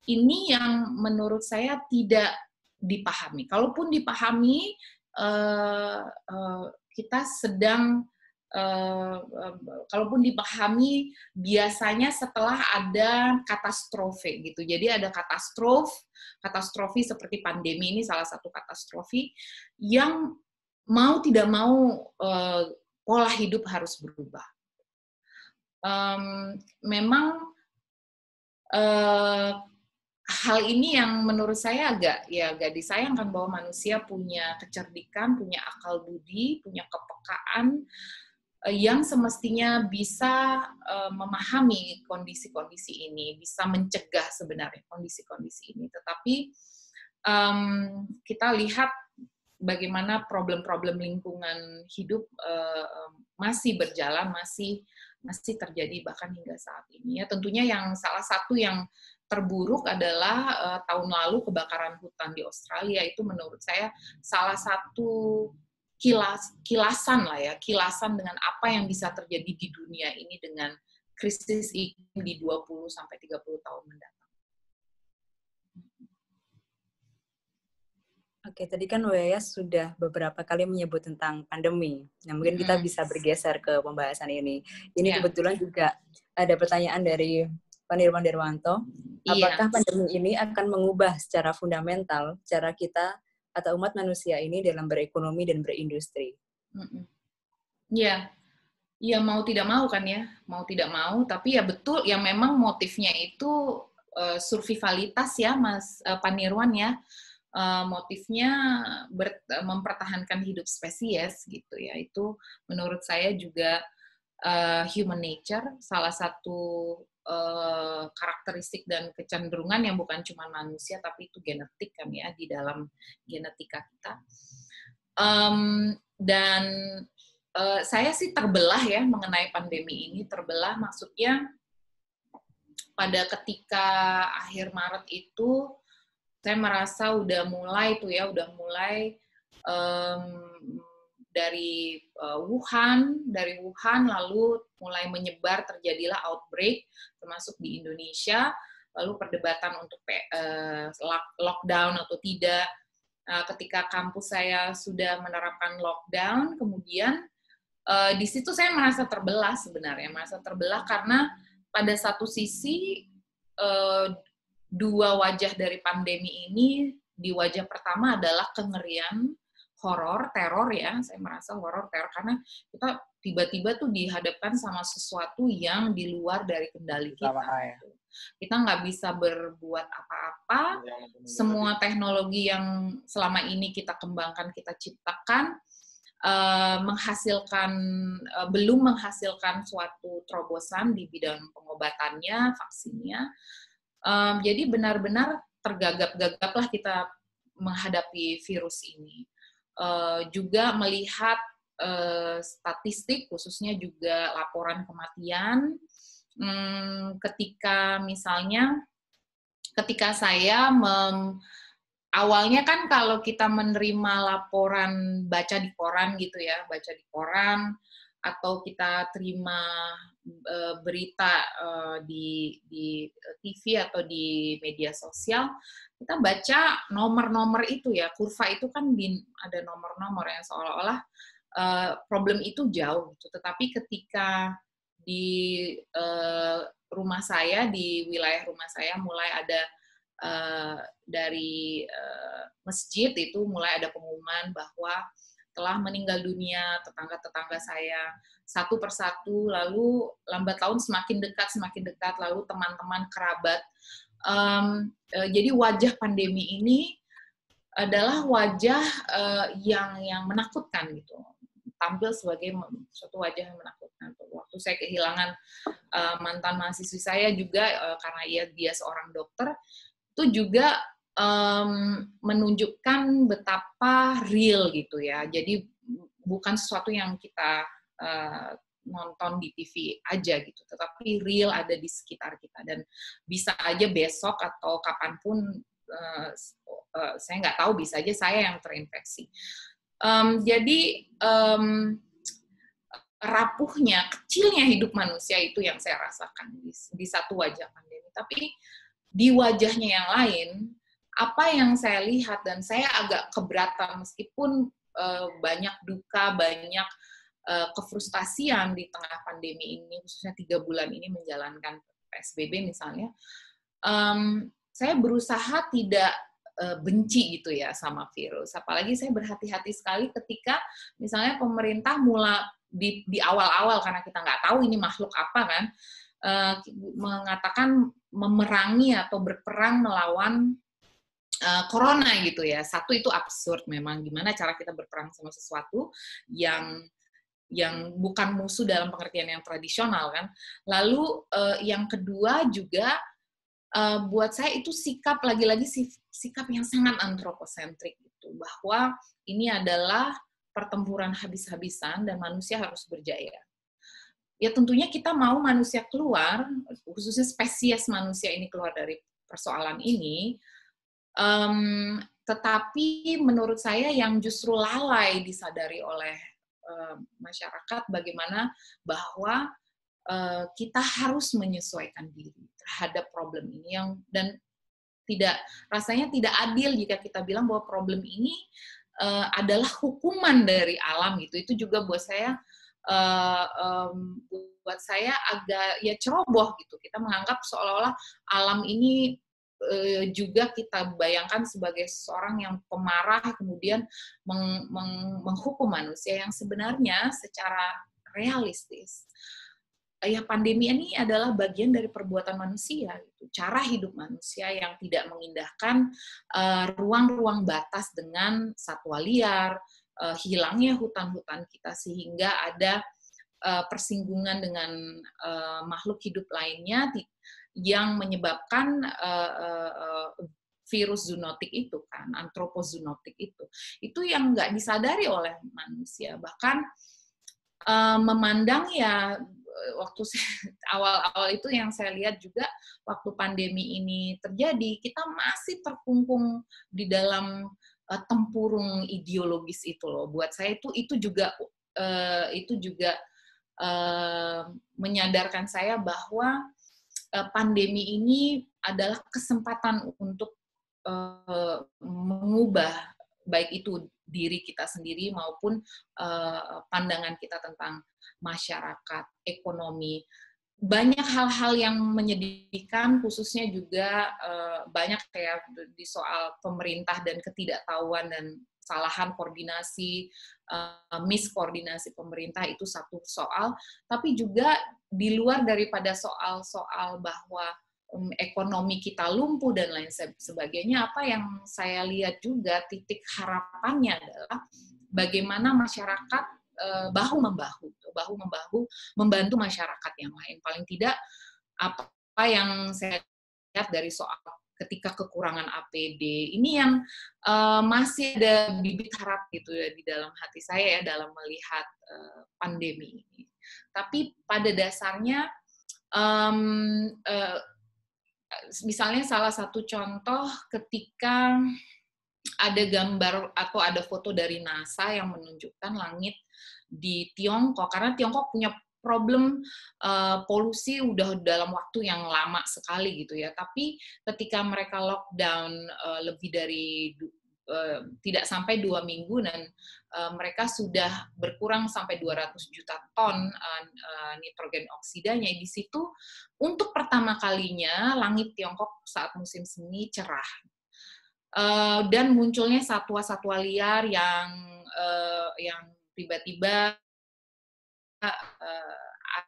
Ini yang menurut saya tidak dipahami. Kalaupun dipahami, kita sedang kalaupun dipahami biasanya setelah ada katastrofe gitu. Jadi ada katastrofi seperti pandemi, ini salah satu katastrofi yang mau tidak mau pola hidup harus berubah. Memang hal ini yang menurut saya agak disayangkan, bahwa manusia punya kecerdikan, punya akal budi, punya kepekaan yang semestinya bisa memahami kondisi-kondisi ini, bisa mencegah sebenarnya kondisi-kondisi ini. Tetapi kita lihat bagaimana problem-problem lingkungan hidup masih berjalan, masih terjadi bahkan hingga saat ini. Ya, tentunya yang salah satu yang terburuk adalah tahun lalu kebakaran hutan di Australia. Itu menurut saya salah satu kilasan dengan apa yang bisa terjadi di dunia ini dengan krisis iklim di 20 sampai 30 tahun mendatang. Oke, tadi kan Wayas sudah beberapa kali menyebut tentang pandemi. Nah, mungkin kita bisa bergeser ke pembahasan ini. Ini kebetulan juga ada pertanyaan dari Pak Nirwan Derwanto. Apakah pandemi ini akan mengubah secara fundamental cara kita atau umat manusia ini dalam berekonomi dan berindustri? Ya mau tidak mau kan ya, mau tidak mau. Tapi ya betul, ya memang motifnya itu survivalitas ya, Mas Pak Nirwan ya. Motifnya mempertahankan hidup spesies gitu ya. Itu menurut saya juga human nature, salah satu karakteristik dan kecenderungan yang bukan cuma manusia tapi itu genetik kan ya, di dalam genetika kita. Dan saya sih terbelah ya mengenai pandemi ini, terbelah maksudnya pada ketika akhir Maret itu saya merasa udah mulai dari Wuhan lalu mulai menyebar, terjadilah outbreak termasuk di Indonesia, lalu perdebatan untuk lockdown atau tidak. Nah, ketika kampus saya sudah menerapkan lockdown, kemudian di situ saya merasa terbelah sebenarnya, karena pada satu sisi dua wajah dari pandemi ini, di wajah pertama adalah kengerian, horor, teror ya, saya merasa horor, teror, karena kita tiba-tiba tuh dihadapkan sama sesuatu yang di luar dari kendali kita. Kita nggak bisa berbuat apa-apa, semua teknologi yang selama ini kita kembangkan, kita ciptakan, belum menghasilkan suatu terobosan di bidang pengobatannya, vaksinnya. Jadi benar-benar tergagap-gagaplah kita menghadapi virus ini. Juga melihat statistik, khususnya juga laporan kematian. Ketika saya awalnya kan kalau kita menerima laporan baca di koran gitu ya, atau kita terima berita di TV atau di media sosial, kita baca nomor-nomor itu ya, kurva itu kan ada nomor-nomor yang seolah-olah problem itu jauh gitu. Tetapi ketika di rumah saya, di wilayah rumah saya mulai ada dari masjid itu mulai ada pengumuman bahwa telah meninggal dunia tetangga-tetangga saya satu persatu, lalu lambat laun semakin dekat, lalu teman-teman, kerabat. Jadi wajah pandemi ini adalah wajah yang menakutkan gitu, tampil sebagai suatu wajah yang menakutkan. Waktu saya kehilangan mantan mahasiswi saya juga karena dia seorang dokter, itu juga menunjukkan betapa real gitu ya. Jadi bukan sesuatu yang kita nonton di TV aja gitu, tetapi real ada di sekitar kita dan bisa aja besok atau kapanpun saya nggak tahu, bisa aja saya yang terinfeksi. Jadi rapuhnya, kecilnya hidup manusia itu yang saya rasakan di satu wajah pandemi. Tapi di wajahnya yang lain, apa yang saya lihat dan saya agak keberatan meskipun banyak duka, banyak kefrustasian di tengah pandemi ini, khususnya 3 bulan ini menjalankan PSBB misalnya, saya berusaha tidak benci gitu ya sama virus. Apalagi saya berhati-hati sekali ketika misalnya pemerintah mulai di awal-awal, karena kita nggak tahu ini makhluk apa kan, mengatakan memerangi atau berperang melawan corona gitu ya. Satu, itu absurd memang, gimana cara kita berperang sama sesuatu yang bukan musuh dalam pengertian yang tradisional kan. Lalu yang kedua juga buat saya itu sikap, lagi-lagi sikap yang sangat antroposentrik gitu, bahwa ini adalah pertempuran habis-habisan dan manusia harus berjaya. Ya tentunya kita mau manusia keluar, khususnya spesies manusia ini keluar dari persoalan ini, tetapi menurut saya yang justru lalai disadari oleh masyarakat bagaimana bahwa kita harus menyesuaikan diri terhadap problem ini, dan rasanya tidak adil jika kita bilang bahwa problem ini adalah hukuman dari alam gitu. Itu juga buat saya agak ya ceroboh gitu. Kita menganggap seolah-olah alam ini juga kita bayangkan sebagai seorang yang pemarah, kemudian menghukum manusia, yang sebenarnya secara realistis ya pandemi ini adalah bagian dari perbuatan manusia, gitu. Cara hidup manusia yang tidak mengindahkan ruang-ruang batas dengan satwa liar, hilangnya hutan-hutan kita sehingga ada persinggungan dengan makhluk hidup lainnya yang menyebabkan virus zoonotik itu kan, antropozoonotik itu yang nggak disadari oleh manusia. Bahkan memandang ya waktu awal-awal itu yang saya lihat juga waktu pandemi ini terjadi, kita masih terkungkung di dalam tempurung ideologis itu loh. Buat saya itu juga menyadarkan saya bahwa pandemi ini adalah kesempatan untuk mengubah baik itu diri kita sendiri maupun pandangan kita tentang masyarakat, ekonomi. Banyak hal-hal yang menyedihkan, khususnya juga banyak kayak di soal pemerintah dan ketidaktahuan dan kesalahan koordinasi, miskoordinasi pemerintah, itu satu soal. Tapi juga di luar daripada soal-soal bahwa ekonomi kita lumpuh dan lain sebagainya, apa yang saya lihat juga titik harapannya adalah bagaimana masyarakat bahu-membahu membantu masyarakat yang lain. Paling tidak apa yang saya lihat dari soal ketika kekurangan APD ini yang masih ada bibit harap gitu ya di dalam hati saya ya dalam melihat pandemi ini. Tapi pada dasarnya misalnya salah satu contoh ketika ada gambar atau ada foto dari NASA yang menunjukkan langit di Tiongkok, karena Tiongkok punya problem polusi udah dalam waktu yang lama sekali gitu ya. Tapi ketika mereka lockdown lebih dari tidak sampai 2 minggu dan mereka sudah berkurang sampai 200 juta ton nitrogen oksidanya. Di situ untuk pertama kalinya langit Tiongkok saat musim semi cerah. Dan munculnya satwa-satwa liar yang tiba-tiba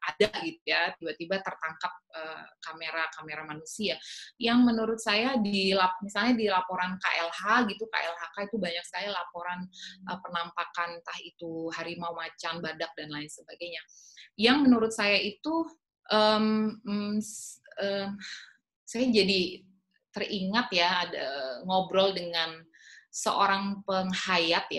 ada gitu ya, tiba-tiba tertangkap kamera manusia. Yang menurut saya misalnya di laporan KLH gitu, KLHK itu banyak sekali laporan penampakan entah itu harimau, macan, badak dan lain sebagainya. Yang menurut saya itu saya jadi teringat ya ada ngobrol dengan seorang penghayat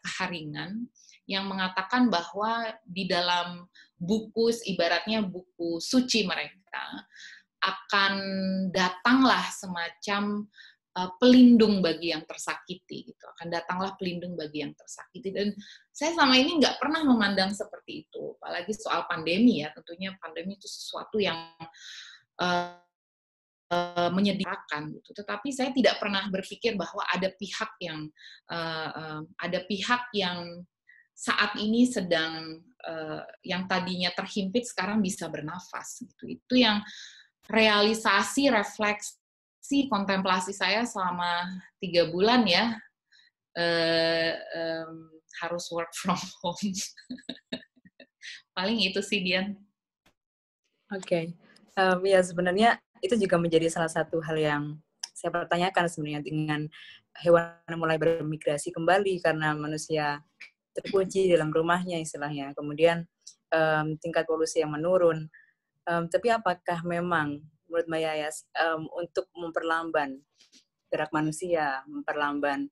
keharingan yang mengatakan bahwa di dalam buku, ibaratnya buku suci mereka, akan datanglah semacam pelindung bagi yang tersakiti gitu. Akan datanglah pelindung bagi yang tersakiti. Dan saya selama ini nggak pernah memandang seperti itu. Apalagi soal pandemi ya, tentunya pandemi itu sesuatu yang menyedihkan gitu. Tetapi saya tidak pernah berpikir bahwa ada pihak yang saat ini sedang yang tadinya terhimpit sekarang bisa bernafas gitu. Itu yang realisasi, refleksi, kontemplasi saya selama 3 bulan ya, harus work from home. Paling itu sih, Dian. Oke. Ya sebenarnya itu juga menjadi salah satu hal yang saya pertanyakan sebenarnya dengan hewan mulai bermigrasi kembali karena manusia terkunci di dalam rumahnya istilahnya. Kemudian tingkat polusi yang menurun. Tapi apakah memang menurut Mbak Yayas untuk memperlambat gerak manusia, memperlambat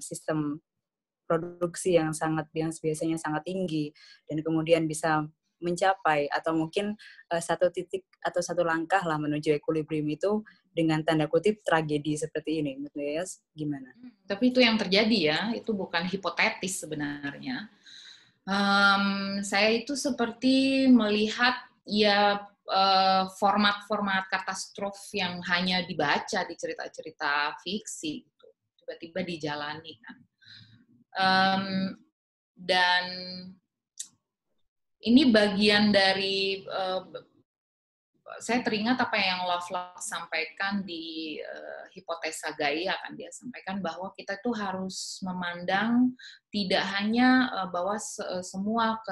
sistem produksi yang biasanya sangat tinggi dan kemudian bisa mencapai atau mungkin satu titik atau satu langkah lah menuju equilibrium itu dengan tanda kutip tragedi seperti ini, menurut Yayas gimana? Tapi itu yang terjadi ya, itu bukan hipotetis sebenarnya. Saya itu seperti melihat ya format-format katastrofe yang hanya dibaca di cerita-cerita fiksi, gitu. Tiba-tiba dijalani kan. Dan ini bagian dari saya teringat apa yang Lovelock sampaikan di hipotesa Gaia, kan dia sampaikan bahwa kita tuh harus memandang tidak hanya bahwa semua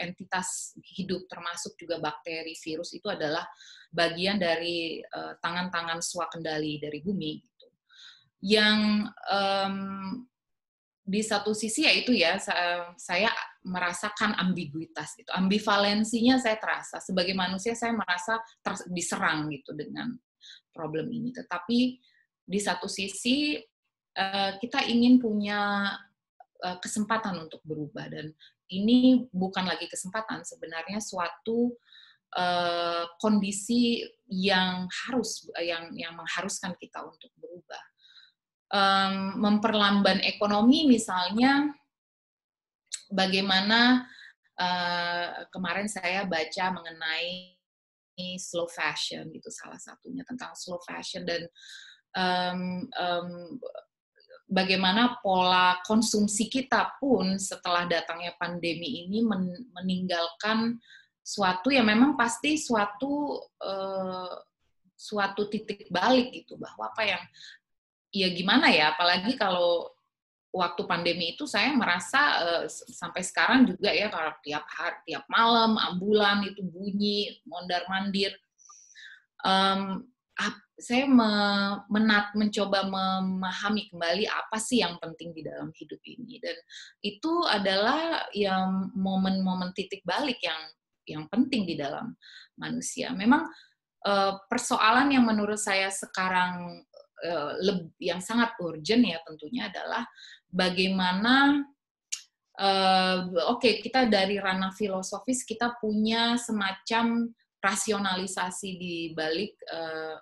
entitas hidup termasuk juga bakteri, virus itu adalah bagian dari tangan-tangan swakendali dari bumi gitu. Yang di satu sisi yaitu ya saya merasakan ambiguitas itu, ambivalensinya saya terasa sebagai manusia, saya merasa diserang gitu dengan problem ini. Tetapi di satu sisi kita ingin punya kesempatan untuk berubah, dan ini bukan lagi kesempatan, sebenarnya suatu kondisi yang mengharuskan kita untuk berubah. Memperlambat ekonomi misalnya, bagaimana kemarin saya baca mengenai slow fashion, itu salah satunya tentang slow fashion, dan bagaimana pola konsumsi kita pun setelah datangnya pandemi ini meninggalkan suatu yang memang pasti suatu titik balik gitu, bahwa apa yang ya gimana ya, apalagi kalau waktu pandemi itu saya merasa sampai sekarang juga ya, kalau tiap malam ambulan itu bunyi mondar-mandir, saya mencoba memahami kembali apa sih yang penting di dalam hidup ini, dan itu adalah yang momen-momen titik balik yang penting di dalam manusia. Memang persoalan yang menurut saya sekarang yang sangat urgent ya tentunya adalah bagaimana kita dari ranah filosofis kita punya semacam rasionalisasi di balik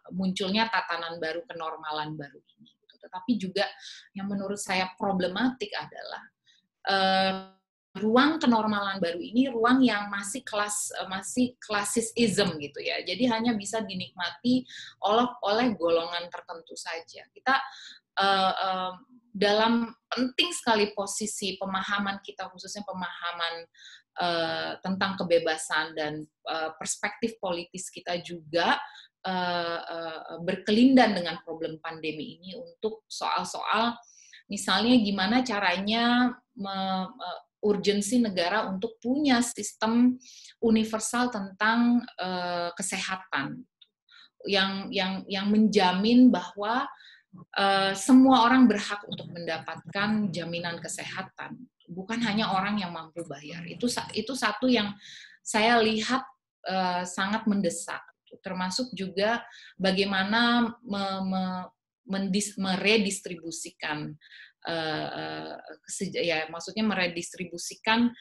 munculnya tatanan baru, kenormalan baru ini. Tetapi juga yang menurut saya problematik adalah ruang kenormalan baru ini ruang yang masih klasisism gitu ya. Jadi hanya bisa dinikmati oleh golongan tertentu saja. Kita dalam penting sekali posisi pemahaman kita, khususnya pemahaman tentang kebebasan dan perspektif politis kita juga berkelindan dengan problem pandemi ini untuk soal-soal misalnya gimana caranya urgensi negara untuk punya sistem universal tentang kesehatan yang menjamin bahwa semua orang berhak untuk mendapatkan jaminan kesehatan, bukan hanya orang yang mampu bayar. Itu satu yang saya lihat sangat mendesak, termasuk juga bagaimana meredistribusikan maksudnya meredistribusikan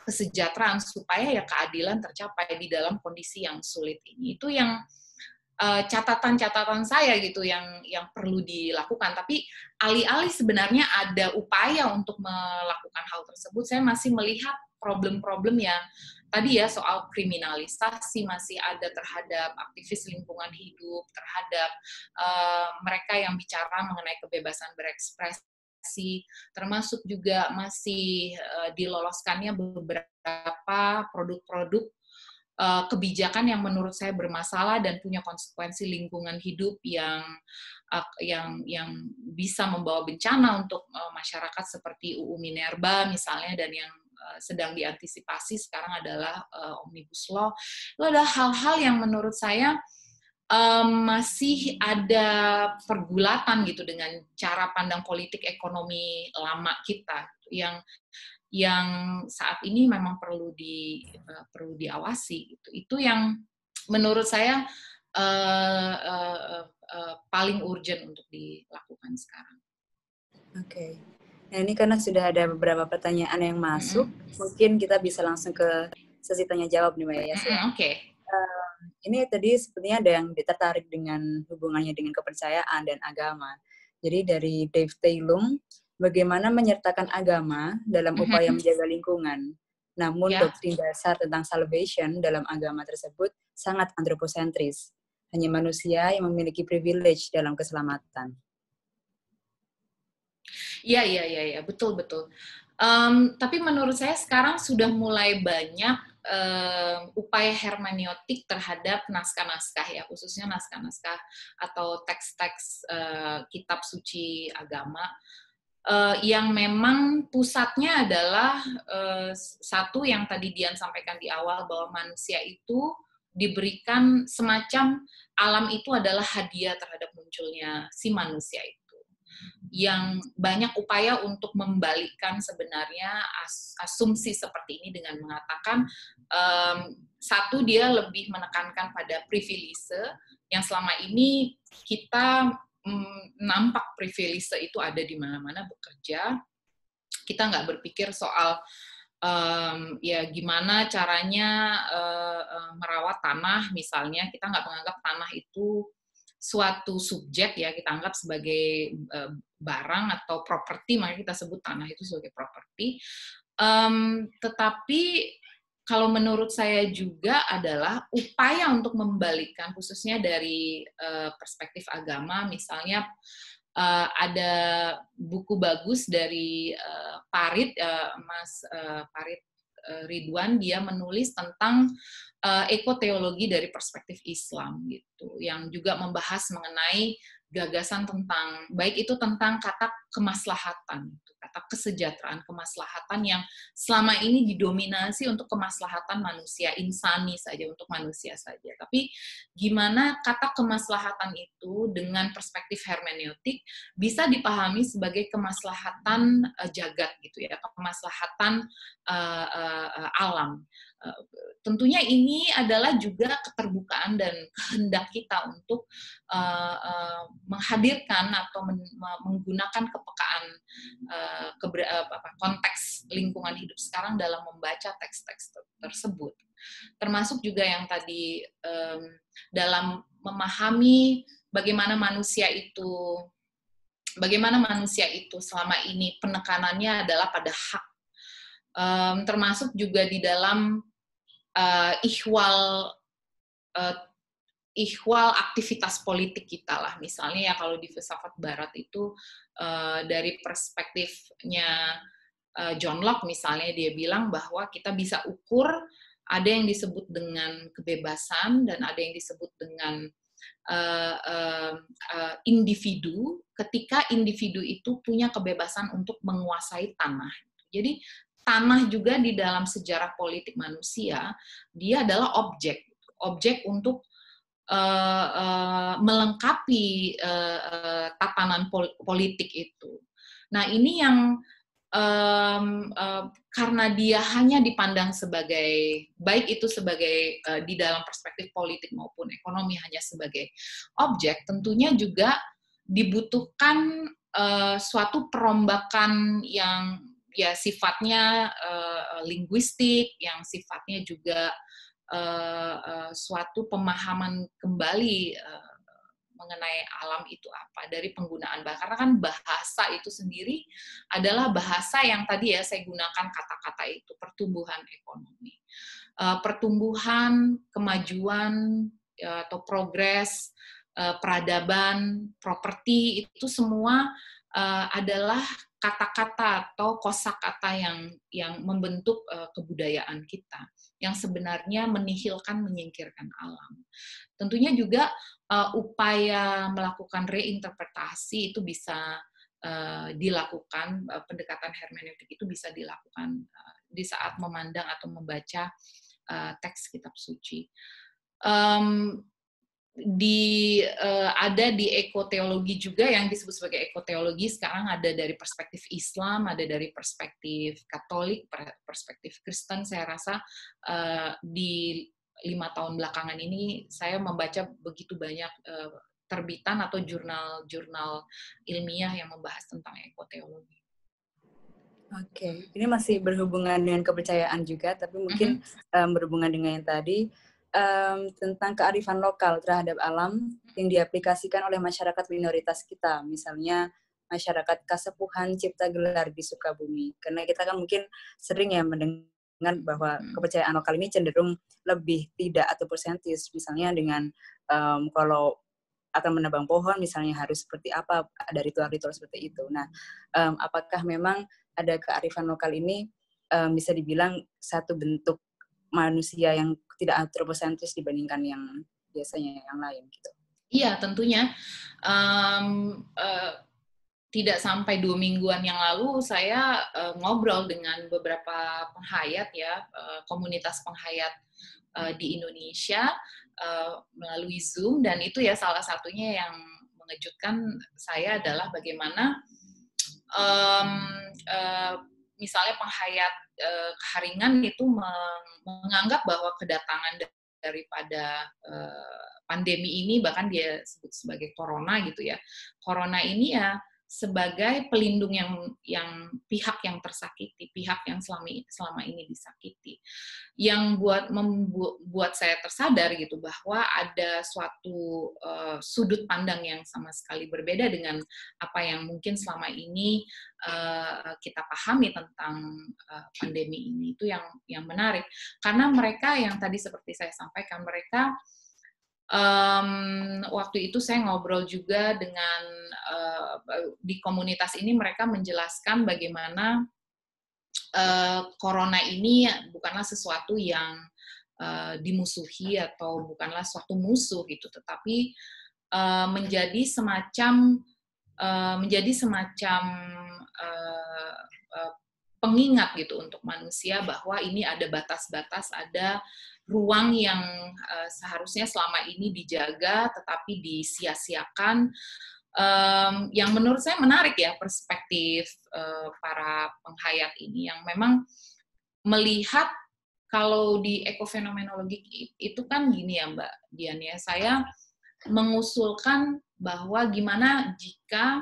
kesejahteraan supaya ya keadilan tercapai di dalam kondisi yang sulit ini. Itu yang catatan-catatan saya gitu yang perlu dilakukan. Tapi alih-alih sebenarnya ada upaya untuk melakukan hal tersebut, saya masih melihat problem-problem yang tadi ya, soal kriminalisasi masih ada terhadap aktivis lingkungan hidup, terhadap mereka yang bicara mengenai kebebasan berekspresi, termasuk juga masih diloloskannya beberapa produk-produk kebijakan yang menurut saya bermasalah dan punya konsekuensi lingkungan hidup yang bisa membawa bencana untuk masyarakat, seperti UU Minerba misalnya, dan yang sedang diantisipasi sekarang adalah Omnibus Law. Itu adalah hal-hal yang menurut saya masih ada pergulatan gitu dengan cara pandang politik ekonomi lama kita yang saat ini memang perlu diawasi gitu. Itu yang menurut saya paling urgent untuk dilakukan sekarang. Oke. Nah, ini karena sudah ada beberapa pertanyaan yang masuk, mungkin kita bisa langsung ke sesi tanya jawab nih, Mbak Yas ya. Oke. Ini tadi sepertinya ada yang tertarik dengan hubungannya dengan kepercayaan dan agama. Jadi dari Dave Taylung, bagaimana menyertakan agama dalam upaya menjaga lingkungan. Namun doktrin dasar tentang salvation dalam agama tersebut sangat antroposentris. Hanya manusia yang memiliki privilege dalam keselamatan. Iya, betul. Tapi menurut saya sekarang sudah mulai banyak upaya hermeneutik terhadap naskah-naskah ya, khususnya naskah-naskah atau teks-teks kitab suci agama yang memang pusatnya adalah satu yang tadi Dian sampaikan di awal, bahwa manusia itu diberikan semacam alam itu adalah hadiah terhadap munculnya si manusia itu. Yang banyak upaya untuk membalikkan sebenarnya asumsi seperti ini dengan mengatakan satu, dia lebih menekankan pada privilege yang selama ini kita nampak privilege itu ada di mana-mana bekerja. Kita nggak berpikir soal ya gimana caranya merawat tanah misalnya. Kita nggak menganggap tanah itu suatu subjek ya, kita anggap sebagai barang atau properti, makanya kita sebut tanah itu sebagai properti. Tetapi kalau menurut saya juga adalah upaya untuk membalikkan, khususnya dari perspektif agama, misalnya ada buku bagus dari Parit, Mas Parit Ridwan, dia menulis tentang ekoteologi dari perspektif Islam gitu, yang juga membahas mengenai gagasan tentang, baik itu tentang kata kemaslahatan, kata kesejahteraan, kemaslahatan yang selama ini didominasi untuk kemaslahatan manusia, insani saja, untuk manusia saja. Tapi gimana kata kemaslahatan itu dengan perspektif hermeneutik bisa dipahami sebagai kemaslahatan jagat gitu ya, kemaslahatan alam. Tentunya ini adalah juga keterbukaan dan kehendak kita untuk menghadirkan atau menggunakan kepekaan konteks lingkungan hidup sekarang dalam membaca teks-teks tersebut. Termasuk juga yang tadi dalam memahami bagaimana manusia itu selama ini penekanannya adalah pada hak. Termasuk juga di dalam ihwal aktivitas politik kita lah. Misalnya ya kalau di filsafat barat itu dari perspektifnya John Locke misalnya, dia bilang bahwa kita bisa ukur ada yang disebut dengan kebebasan dan ada yang disebut dengan individu, ketika individu itu punya kebebasan untuk menguasai tanah. Jadi tanah juga di dalam sejarah politik manusia, dia adalah objek untuk melengkapi tatanan politik itu. Nah, ini yang karena dia hanya dipandang sebagai, baik itu sebagai di dalam perspektif politik maupun ekonomi hanya sebagai objek, tentunya juga dibutuhkan suatu perombakan yang ya sifatnya linguistik, yang sifatnya juga suatu pemahaman kembali mengenai alam itu apa dari penggunaan bahasa. Karena kan bahasa itu sendiri adalah bahasa yang tadi ya saya gunakan kata-kata itu, pertumbuhan ekonomi, pertumbuhan, kemajuan atau progres, peradaban, properti, itu semua adalah kata-kata atau kosakata yang membentuk kebudayaan kita, yang sebenarnya menihilkan, menyingkirkan alam. Tentunya juga upaya melakukan reinterpretasi itu bisa dilakukan, pendekatan hermeneutik itu bisa dilakukan di saat memandang atau membaca teks kitab suci. Ada di ekoteologi juga yang disebut sebagai ekoteologi, sekarang ada dari perspektif Islam, ada dari perspektif Katolik, perspektif Kristen. Saya rasa di 5 tahun belakangan ini saya membaca begitu banyak terbitan atau jurnal-jurnal ilmiah yang membahas tentang ekoteologi. Oke, ini masih berhubungan dengan kepercayaan juga, tapi mungkin berhubungan dengan yang tadi, tentang kearifan lokal terhadap alam yang diaplikasikan oleh masyarakat minoritas kita, misalnya masyarakat Kasepuhan Cipta Gelar di Sukabumi. Karena kita kan mungkin sering ya mendengar bahwa kepercayaan lokal ini cenderung lebih tidak atau persentis, misalnya dengan kalau akan menebang pohon misalnya harus seperti apa, ada ritual-ritual seperti itu. Nah, apakah memang ada kearifan lokal ini bisa dibilang satu bentuk manusia yang tidak antroposentris dibandingkan yang biasanya yang lain gitu? Iya, tentunya. Tidak sampai 2 mingguan yang lalu saya ngobrol dengan beberapa penghayat ya, komunitas penghayat di Indonesia melalui Zoom, dan itu ya salah satunya yang mengejutkan saya adalah bagaimana misalnya penghayat Keharingan itu menganggap bahwa kedatangan daripada pandemi ini, bahkan dia sebut sebagai corona gitu ya, corona ini ya sebagai pelindung yang pihak yang tersakiti, pihak yang selama ini disakiti, yang membuat saya tersadar gitu bahwa ada suatu sudut pandang yang sama sekali berbeda dengan apa yang mungkin selama ini kita pahami tentang pandemi ini. Itu yang menarik, karena mereka yang tadi seperti saya sampaikan, mereka waktu itu saya ngobrol juga dengan di komunitas ini, mereka menjelaskan bagaimana corona ini bukanlah sesuatu yang dimusuhi atau bukanlah suatu musuh gitu, tetapi menjadi semacam pengingat gitu untuk manusia bahwa ini ada batas-batas, ada ruang yang seharusnya selama ini dijaga tetapi disia-siakan. Yang menurut saya menarik ya perspektif para penghayat ini, yang memang melihat kalau di ekofenomenologi itu kan gini ya Mbak Dian ya, saya mengusulkan bahwa gimana jika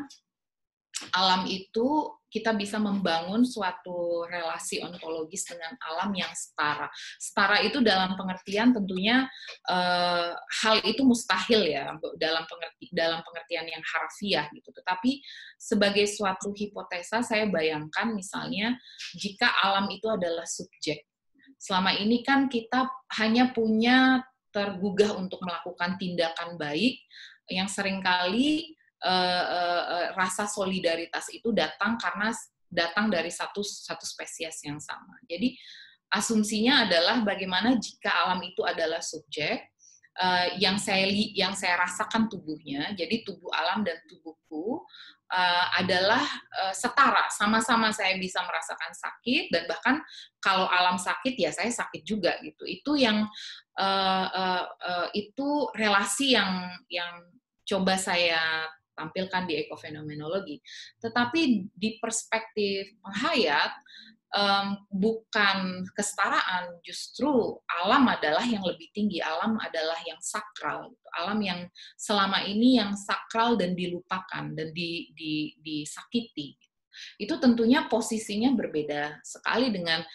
alam itu kita bisa membangun suatu relasi ontologis dengan alam yang setara. Setara itu dalam pengertian tentunya hal itu mustahil ya dalam pengertian yang harafiah gitu. Tetapi sebagai suatu hipotesa saya bayangkan misalnya jika alam itu adalah subjek. Selama ini kan kita hanya punya tergugah untuk melakukan tindakan baik yang seringkali rasa solidaritas itu datang dari satu spesies yang sama. Jadi asumsinya adalah bagaimana jika alam itu adalah subjek yang saya rasakan tubuhnya. Jadi tubuh alam dan tubuhku adalah setara, sama-sama saya bisa merasakan sakit, dan bahkan kalau alam sakit ya saya sakit juga gitu. Itu yang itu relasi yang coba saya tampilkan di ekofenomenologi. Tetapi di perspektif penghayat, bukan kesetaraan, justru alam adalah yang lebih tinggi, alam adalah yang sakral, alam yang selama ini yang sakral dan dilupakan dan disakiti. Itu tentunya posisinya berbeda sekali dengan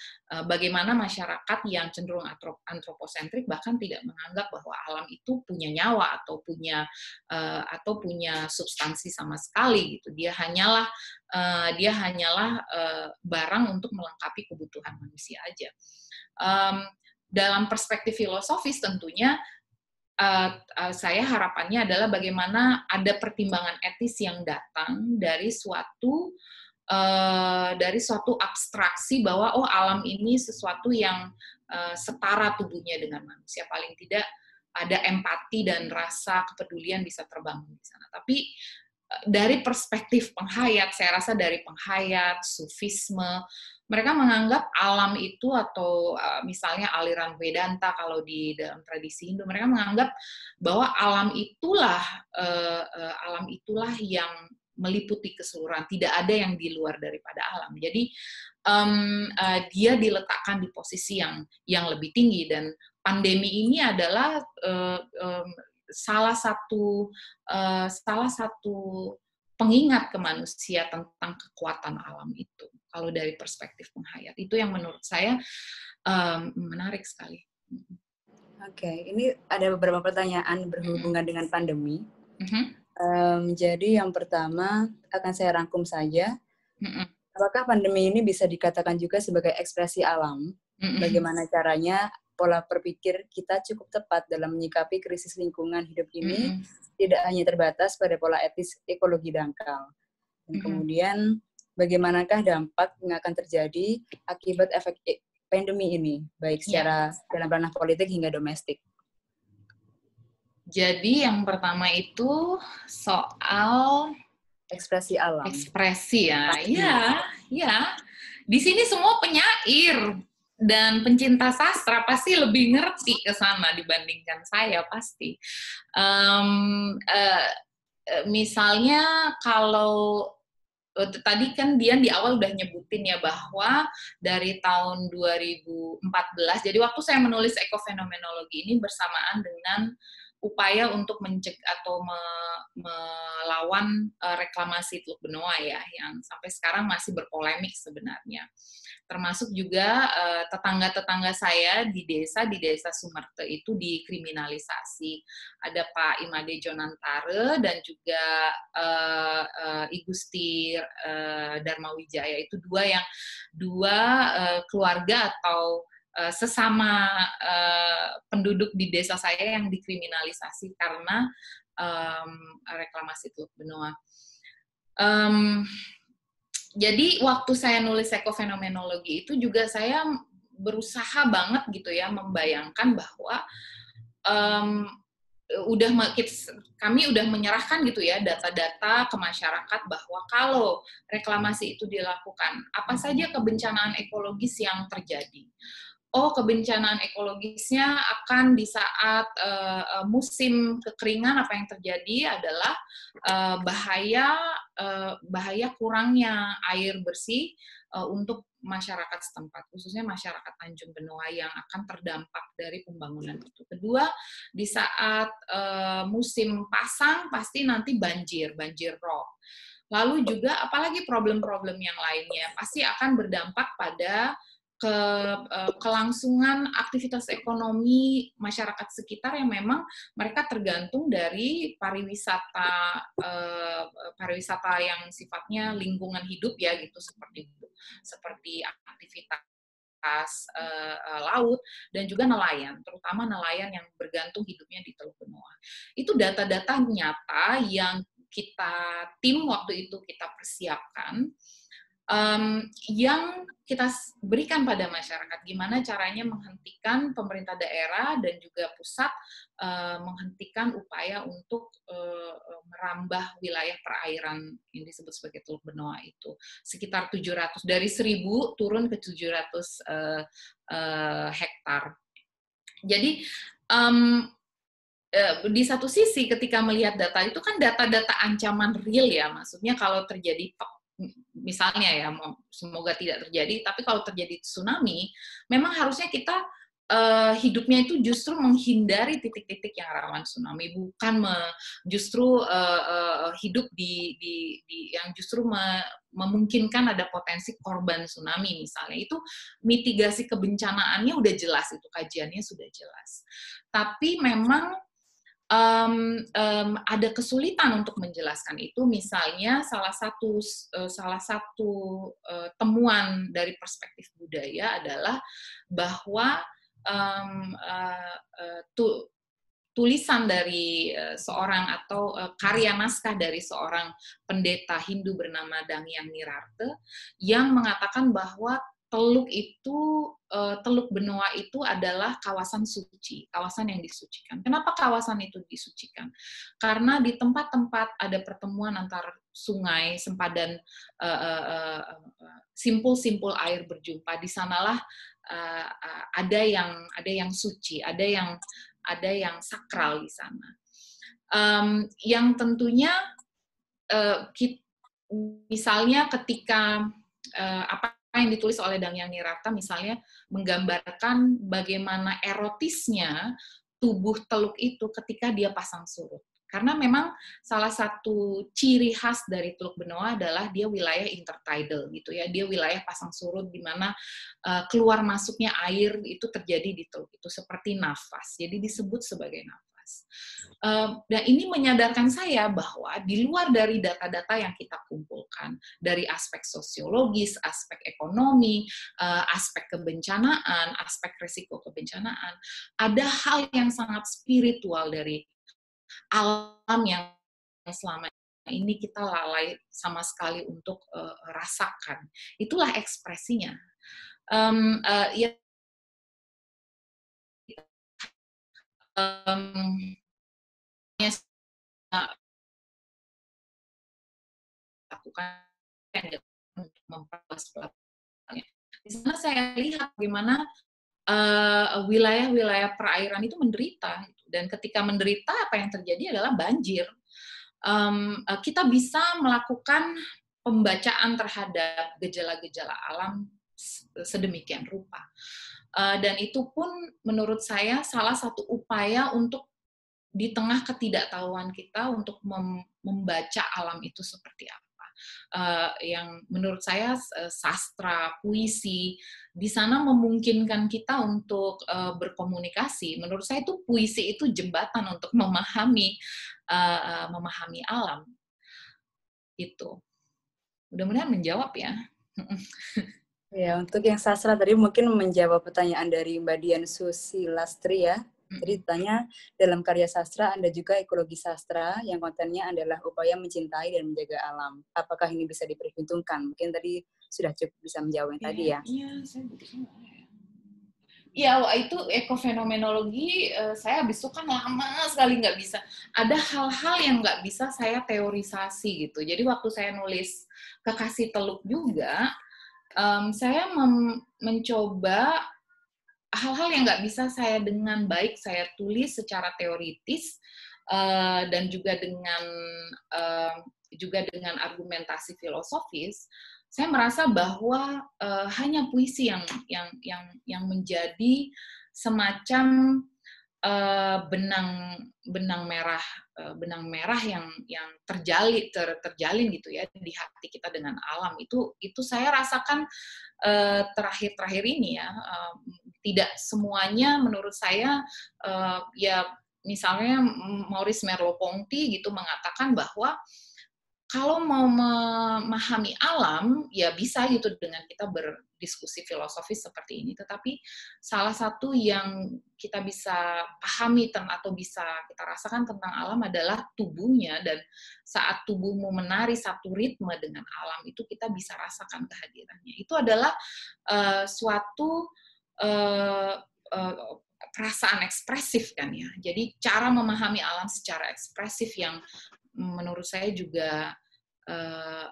bagaimana masyarakat yang cenderung antroposentrik bahkan tidak menganggap bahwa alam itu punya nyawa atau punya substansi sama sekali gitu. Dia hanyalah barang untuk melengkapi kebutuhan manusia aja. Dalam perspektif filosofis tentunya saya harapannya adalah bagaimana ada pertimbangan etis yang datang dari suatu abstraksi bahwa alam ini sesuatu yang setara tubuhnya dengan manusia, paling tidak ada empati dan rasa kepedulian bisa terbangun di sana. Tapi dari perspektif penghayat, saya rasa dari penghayat, sufisme, mereka menganggap alam itu atau misalnya aliran Vedanta kalau di dalam tradisi Hindu, mereka menganggap bahwa alam itulah yang meliputi keseluruhan, tidak ada yang di luar daripada alam. Jadi dia diletakkan di posisi yang lebih tinggi, dan pandemi ini adalah salah satu pengingat ke manusia tentang kekuatan alam itu. Kalau dari perspektif penghayat, itu yang menurut saya menarik sekali. Oke, ini ada beberapa pertanyaan berhubungan dengan pandemi. Jadi yang pertama akan saya rangkum saja. Apakah pandemi ini bisa dikatakan juga sebagai ekspresi alam? Bagaimana caranya pola berpikir kita cukup tepat dalam menyikapi krisis lingkungan hidup ini, tidak hanya terbatas pada pola etis ekologi dangkal. Dan kemudian, bagaimanakah dampak yang akan terjadi akibat efek pandemi ini, baik secara dalam ranah politik hingga domestik? Jadi yang pertama itu soal ekspresi alam. Ekspresi ya. Di sini semua penyair dan pencinta sastra pasti lebih ngerti ke sana dibandingkan saya pasti. Misalnya kalau tadi kan Dian di awal udah nyebutin ya bahwa dari tahun 2014, jadi waktu saya menulis ekofenomenologi ini bersamaan dengan upaya untuk mencegah atau melawan reklamasi Teluk Benoa ya, yang sampai sekarang masih berpolemik sebenarnya. Termasuk juga tetangga-tetangga saya di desa Sumerte itu dikriminalisasi. Ada Pak Imade Jonantare dan juga I Gusti Dharma Wijaya, itu dua keluarga atau sesama penduduk di desa saya yang dikriminalisasi karena reklamasi Teluk Benoa. Jadi waktu saya nulis ekofenomenologi itu juga saya berusaha banget gitu ya membayangkan bahwa kami udah menyerahkan gitu ya data-data ke masyarakat bahwa kalau reklamasi itu dilakukan, apa saja kebencanaan ekologis yang terjadi. Kebencanaan ekologisnya akan di saat musim kekeringan, apa yang terjadi adalah bahaya kurangnya air bersih untuk masyarakat setempat, khususnya masyarakat Tanjung Benoa yang akan terdampak dari pembangunan itu. Kedua, di saat musim pasang pasti nanti banjir rob. Lalu juga apalagi problem-problem yang lainnya pasti akan berdampak pada kelangsungan aktivitas ekonomi masyarakat sekitar yang memang mereka tergantung dari pariwisata yang sifatnya lingkungan hidup ya gitu, seperti aktivitas laut dan juga nelayan, terutama nelayan yang bergantung hidupnya di Teluk Benoa. Itu data-data nyata yang tim waktu itu kita persiapkan, yang kita berikan pada masyarakat, gimana caranya menghentikan pemerintah daerah dan juga pusat menghentikan upaya untuk merambah wilayah perairan yang disebut sebagai Teluk Benoa itu. Sekitar 700, dari 1.000 turun ke 700 hektar. Jadi di satu sisi ketika melihat data itu kan data-data ancaman real ya, maksudnya kalau terjadi misalnya ya, semoga tidak terjadi, tapi kalau terjadi tsunami, memang harusnya kita hidupnya itu justru menghindari titik-titik yang rawan tsunami, bukan justru hidup di yang justru memungkinkan ada potensi korban tsunami misalnya. Itu mitigasi kebencanaannya udah jelas, itu kajiannya sudah jelas. Tapi memang ada kesulitan untuk menjelaskan itu. Misalnya salah satu temuan dari perspektif budaya adalah bahwa tulisan dari seorang atau karya naskah dari seorang pendeta Hindu bernama Dangyang Nirarte yang mengatakan bahwa Teluk Benoa itu adalah kawasan suci, kawasan yang disucikan. Kenapa kawasan itu disucikan? Karena di tempat-tempat ada pertemuan antar sungai, sempadan simpul-simpul air berjumpa, di sanalah ada yang suci, ada yang sakral di sana. Yang tentunya misalnya ketika apa yang ditulis oleh Dang-yang Nirata misalnya menggambarkan bagaimana erotisnya tubuh teluk itu ketika dia pasang surut. Karena memang salah satu ciri khas dari Teluk Benoa adalah dia wilayah intertidal gitu ya. Dia wilayah pasang surut di mana keluar masuknya air itu terjadi di teluk itu seperti nafas. Jadi disebut sebagai nafas. Dan ini menyadarkan saya bahwa di luar dari data-data yang kita kumpulkan, dari aspek sosiologis, aspek ekonomi, aspek kebencanaan, aspek risiko kebencanaan, ada hal yang sangat spiritual dari alam yang selama ini kita lalai sama sekali untuk rasakan. Itulah ekspresinya. Lakukan memperluas pelabuhannya. Di sana saya lihat bagaimana wilayah-wilayah perairan itu menderita, dan ketika menderita apa yang terjadi adalah banjir. Kita bisa melakukan pembacaan terhadap gejala-gejala alam sedemikian rupa, dan itu pun menurut saya salah satu upaya untuk di tengah ketidaktahuan kita untuk membaca alam itu seperti apa. Yang menurut saya sastra, puisi, di sana memungkinkan kita untuk berkomunikasi. Menurut saya itu puisi itu jembatan untuk memahami alam. Itu. Mudah-mudahan menjawab ya. Ya, untuk yang sastra tadi mungkin menjawab pertanyaan dari Mbak Dian Susilastri ya. Jadi ditanya, dalam karya sastra Anda juga ekologi sastra yang kontennya adalah upaya mencintai dan menjaga alam. Apakah ini bisa diperhitungkan? Mungkin tadi sudah cukup bisa menjawab tadi ya. Iya, saya butuh ya, itu ekofenomenologi, saya habis itu kan lama sekali nggak bisa. Ada hal-hal yang nggak bisa saya teorisasi gitu. Jadi waktu saya nulis Kekasih Teluk juga, saya mencoba hal-hal yang nggak bisa saya dengan baik saya tulis secara teoritis, dan juga dengan argumentasi filosofis. Saya merasa bahwa hanya puisi yang menjadi semacam benang merah yang terjalin gitu ya di hati kita dengan alam. Itu saya rasakan terakhir ini ya. Tidak semuanya menurut saya ya, misalnya Maurice Merleau-Ponty gitu mengatakan bahwa kalau mau memahami alam, ya bisa gitu dengan kita berdiskusi filosofis seperti ini. Tetapi salah satu yang kita bisa pahami atau bisa kita rasakan tentang alam adalah tubuhnya. Dan saat tubuhmu menari satu ritme dengan alam, itu kita bisa rasakan kehadirannya. Itu adalah suatu perasaan ekspresif kan ya. Jadi cara memahami alam secara ekspresif yang menurut saya juga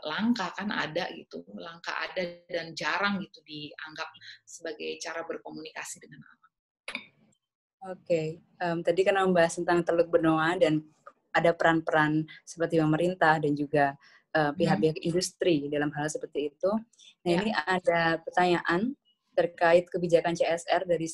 langka kan ada gitu, langka ada dan jarang gitu dianggap sebagai cara berkomunikasi dengan alam. Oke, tadi kan membahas tentang Teluk Benoa dan ada peran-peran seperti pemerintah dan juga pihak-pihak industri dalam hal seperti itu. Nah ini ada pertanyaan terkait kebijakan CSR dari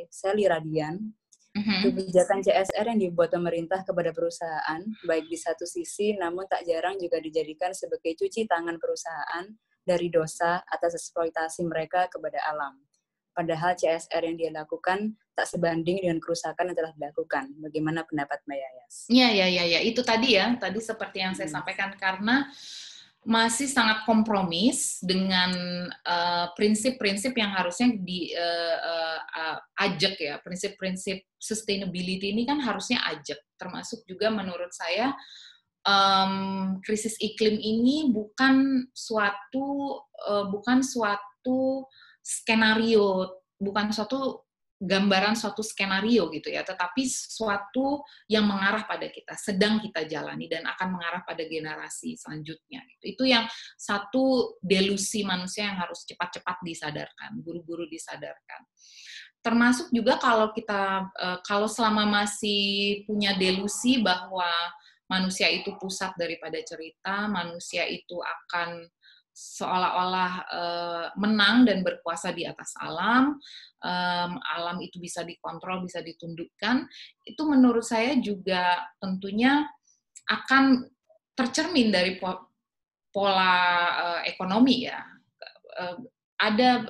Sally Radian. Kebijakan CSR yang dibuat pemerintah kepada perusahaan, baik di satu sisi, namun tak jarang juga dijadikan sebagai cuci tangan perusahaan dari dosa atas eksploitasi mereka kepada alam. Padahal CSR yang dia lakukan tak sebanding dengan kerusakan yang telah dilakukan. Bagaimana pendapat Mbak Yayas? Iya. Itu tadi ya, tadi seperti yang saya sampaikan, karena masih sangat kompromis dengan prinsip-prinsip yang harusnya ajak ya. Prinsip-prinsip sustainability ini kan harusnya ajak. Termasuk juga menurut saya krisis iklim ini bukan suatu skenario, bukan suatu gambaran suatu skenario gitu ya, tetapi suatu yang mengarah pada kita, sedang kita jalani dan akan mengarah pada generasi selanjutnya. Itu yang satu delusi manusia yang harus cepat-cepat disadarkan, buru-buru disadarkan. Termasuk juga kalau selama masih punya delusi bahwa manusia itu pusat daripada cerita, manusia itu akan seolah-olah menang dan berkuasa di atas alam, alam itu bisa dikontrol, bisa ditundukkan, itu menurut saya juga tentunya akan tercermin dari pola ekonomi ya. Ada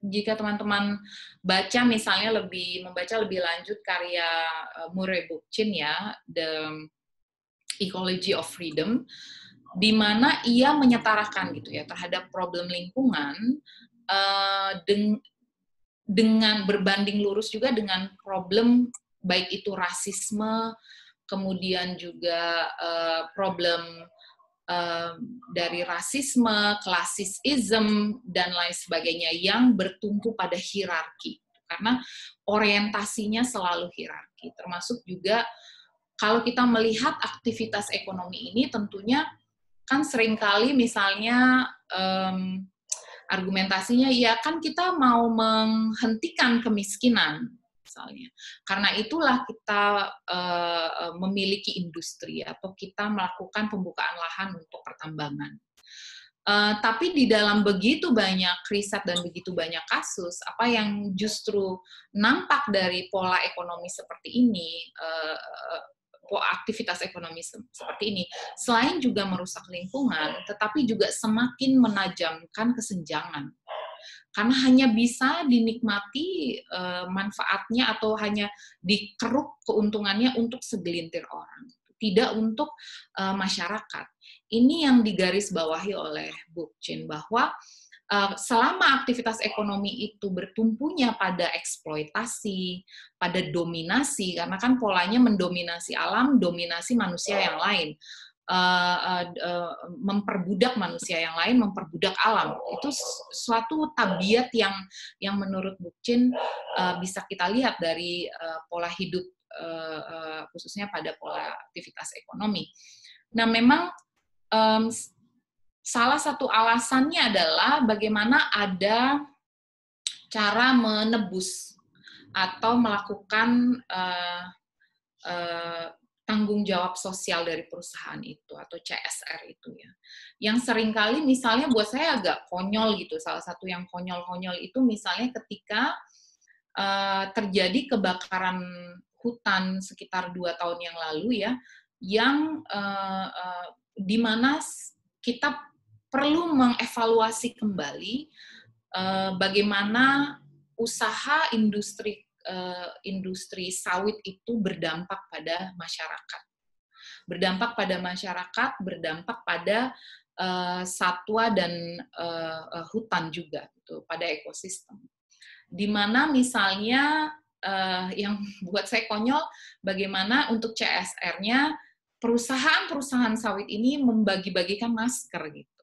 jika teman-teman baca misalnya membaca lebih lanjut karya Murray Bookchin ya, The Ecology of Freedom, di mana ia menyetarakan gitu ya terhadap problem lingkungan dengan berbanding lurus juga dengan problem baik itu rasisme, kemudian juga problem dari rasisme, klasisisme dan lain sebagainya yang bertumpu pada hierarki, karena orientasinya selalu hierarki. Termasuk juga kalau kita melihat aktivitas ekonomi ini tentunya kan seringkali misalnya argumentasinya ya kan kita mau menghentikan kemiskinan misalnya, karena itulah kita memiliki industri atau kita melakukan pembukaan lahan untuk pertambangan. Tapi di dalam begitu banyak riset dan begitu banyak kasus, apa yang justru nampak dari pola ekonomi seperti ini, aktivitas ekonomi seperti ini, selain juga merusak lingkungan, tetapi juga semakin menajamkan kesenjangan. Karena hanya bisa dinikmati manfaatnya atau hanya dikeruk keuntungannya untuk segelintir orang, tidak untuk masyarakat. Ini yang digarisbawahi oleh Bookchin, bahwa selama aktivitas ekonomi itu bertumpunya pada eksploitasi, pada dominasi, karena kan polanya mendominasi alam, dominasi manusia yang lain, memperbudak manusia yang lain, memperbudak alam. Itu suatu tabiat yang menurut Bookchin bisa kita lihat dari pola hidup, khususnya pada pola aktivitas ekonomi. Nah, memang salah satu alasannya adalah bagaimana ada cara menebus atau melakukan tanggung jawab sosial dari perusahaan itu atau CSR itu ya. Yang seringkali misalnya buat saya agak konyol gitu. Salah satu yang konyol-konyol itu misalnya ketika terjadi kebakaran hutan sekitar 2 tahun yang lalu ya, yang di mana kita perlu mengevaluasi kembali bagaimana usaha industri sawit itu berdampak pada masyarakat. Berdampak pada masyarakat, berdampak pada satwa dan hutan juga, gitu, pada ekosistem. Di mana misalnya yang buat saya konyol, bagaimana untuk CSR-nya perusahaan-perusahaan sawit ini membagi-bagikan masker gitu.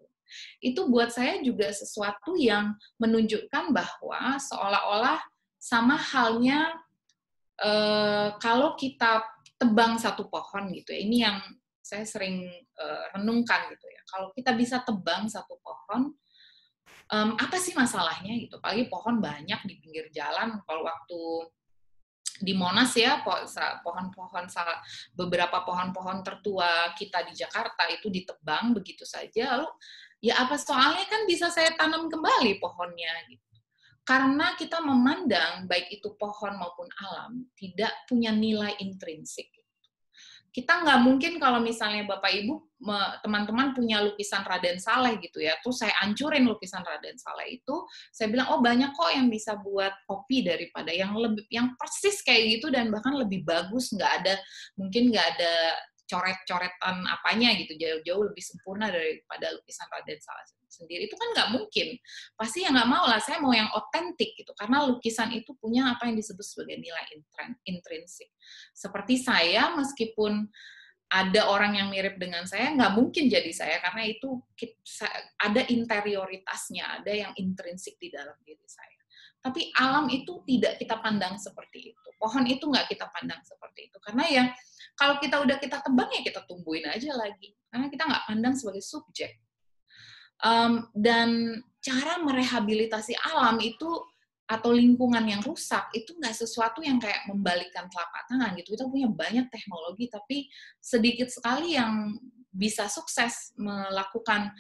Itu buat saya juga sesuatu yang menunjukkan bahwa seolah-olah sama halnya kalau kita tebang satu pohon gitu ya. Ini yang saya sering renungkan gitu ya. Kalau kita bisa tebang satu pohon, apa sih masalahnya gitu? Apalagi pohon banyak di pinggir jalan. Kalau waktu di Monas ya, beberapa pohon-pohon tertua kita di Jakarta itu ditebang begitu saja, lalu ya apa soalnya, kan bisa saya tanam kembali pohonnya gitu. Karena kita memandang baik itu pohon maupun alam tidak punya nilai intrinsik. Kita nggak mungkin kalau misalnya Bapak Ibu, teman-teman punya lukisan Raden Saleh gitu ya, terus saya ancurin lukisan Raden Saleh itu, saya bilang, oh banyak kok yang bisa buat kopi daripada yang persis kayak gitu dan bahkan lebih bagus, mungkin nggak ada coret-coretan apanya gitu, jauh-jauh lebih sempurna daripada lukisan Raden Saleh sendiri. Itu kan nggak mungkin. Pasti ya nggak mau lah, saya mau yang otentik gitu, karena lukisan itu punya apa yang disebut sebagai nilai intrinsik. Seperti saya, meskipun ada orang yang mirip dengan saya, nggak mungkin jadi saya, karena itu ada interioritasnya, ada yang intrinsik di dalam diri saya. Tapi alam itu tidak kita pandang seperti itu. Pohon itu nggak kita pandang seperti itu. Karena ya, kalau kita tebang ya kita tumbuhin aja lagi. Karena kita nggak pandang sebagai subjek. Dan cara merehabilitasi alam itu, atau lingkungan yang rusak, itu nggak sesuatu yang kayak membalikkan telapak tangan gitu. Kita punya banyak teknologi, tapi sedikit sekali yang bisa sukses melakukan,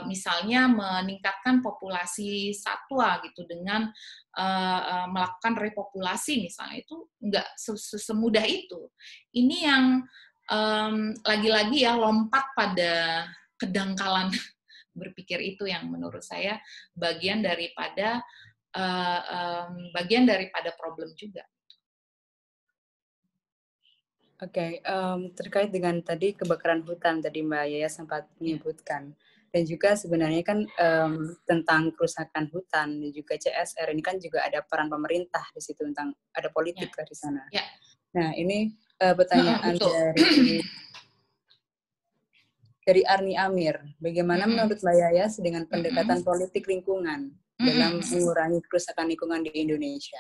misalnya meningkatkan populasi satwa gitu dengan melakukan repopulasi misalnya, itu nggak semudah itu. Ini yang lagi-lagi ya lompat pada kedangkalan berpikir itu yang menurut saya bagian daripada problem juga. Oke, terkait dengan tadi kebakaran hutan tadi Mbak Yaya sempat menyebutkan, dan juga sebenarnya kan tentang kerusakan hutan dan juga CSR ini kan juga ada peran pemerintah di situ, tentang ada politik di sana. Nah ini pertanyaan dari Arni Amir, bagaimana menurut Mbak Yaya dengan pendekatan politik lingkungan dalam mengurangi kerusakan lingkungan di Indonesia?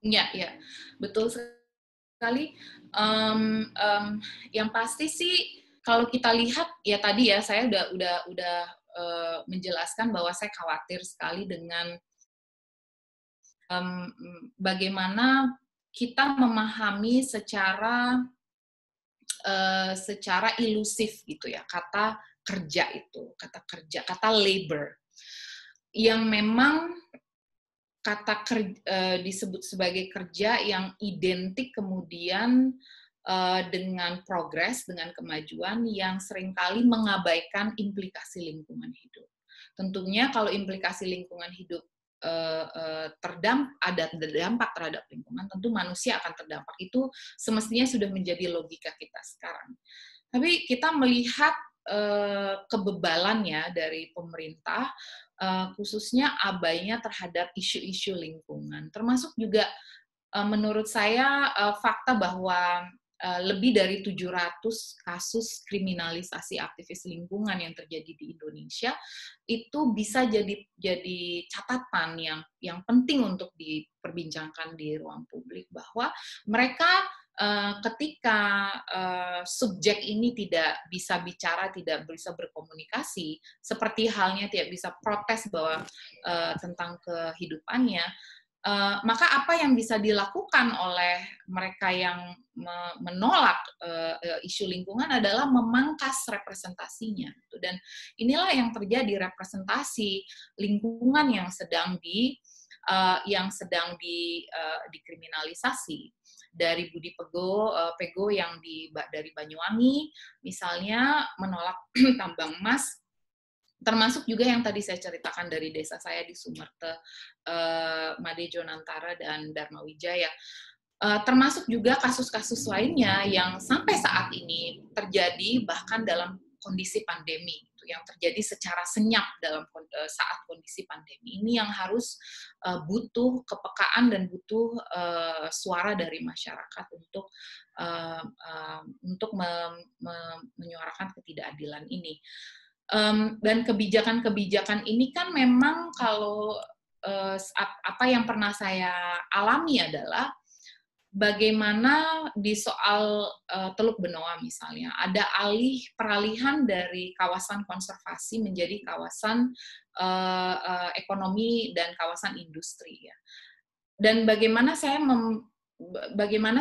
Ya, betul sekali. Yang pasti sih kalau kita lihat ya tadi ya saya udah menjelaskan bahwa saya khawatir sekali dengan bagaimana kita memahami secara ilusif gitu ya kata kerja itu, kata labor, yang memang disebut sebagai kerja yang identik kemudian dengan progres, dengan kemajuan yang seringkali mengabaikan implikasi lingkungan hidup. Tentunya kalau implikasi lingkungan hidup ada dampak terhadap lingkungan, tentu manusia akan terdampak. Itu semestinya sudah menjadi logika kita sekarang. Tapi kita melihat kebebalannya dari pemerintah, khususnya abainya terhadap isu-isu lingkungan. Termasuk juga menurut saya fakta bahwa lebih dari 700 kasus kriminalisasi aktivis lingkungan yang terjadi di Indonesia itu bisa jadi catatan yang penting untuk diperbincangkan di ruang publik, bahwa mereka ketika subjek ini tidak bisa bicara, tidak bisa berkomunikasi, seperti halnya tidak bisa protes bahwa tentang kehidupannya, maka apa yang bisa dilakukan oleh mereka yang menolak isu lingkungan adalah memangkas representasinya. Dan inilah yang terjadi, representasi lingkungan yang sedang dikriminalisasi. Dari Budi Pego yang dari Banyuwangi, misalnya menolak tambang emas, termasuk juga yang tadi saya ceritakan dari desa saya di Sumerte, Madejo Nantara dan Dharma Wijaya. Termasuk juga kasus-kasus lainnya yang sampai saat ini terjadi bahkan dalam kondisi pandemi, yang terjadi secara senyap dalam saat kondisi pandemi ini, yang harus butuh kepekaan dan butuh suara dari masyarakat untuk menyuarakan ketidakadilan ini. Dan kebijakan-kebijakan ini kan memang kalau apa yang pernah saya alami adalah bagaimana di soal Teluk Benoa misalnya, ada peralihan dari kawasan konservasi menjadi kawasan ekonomi dan kawasan industri ya. Dan bagaimana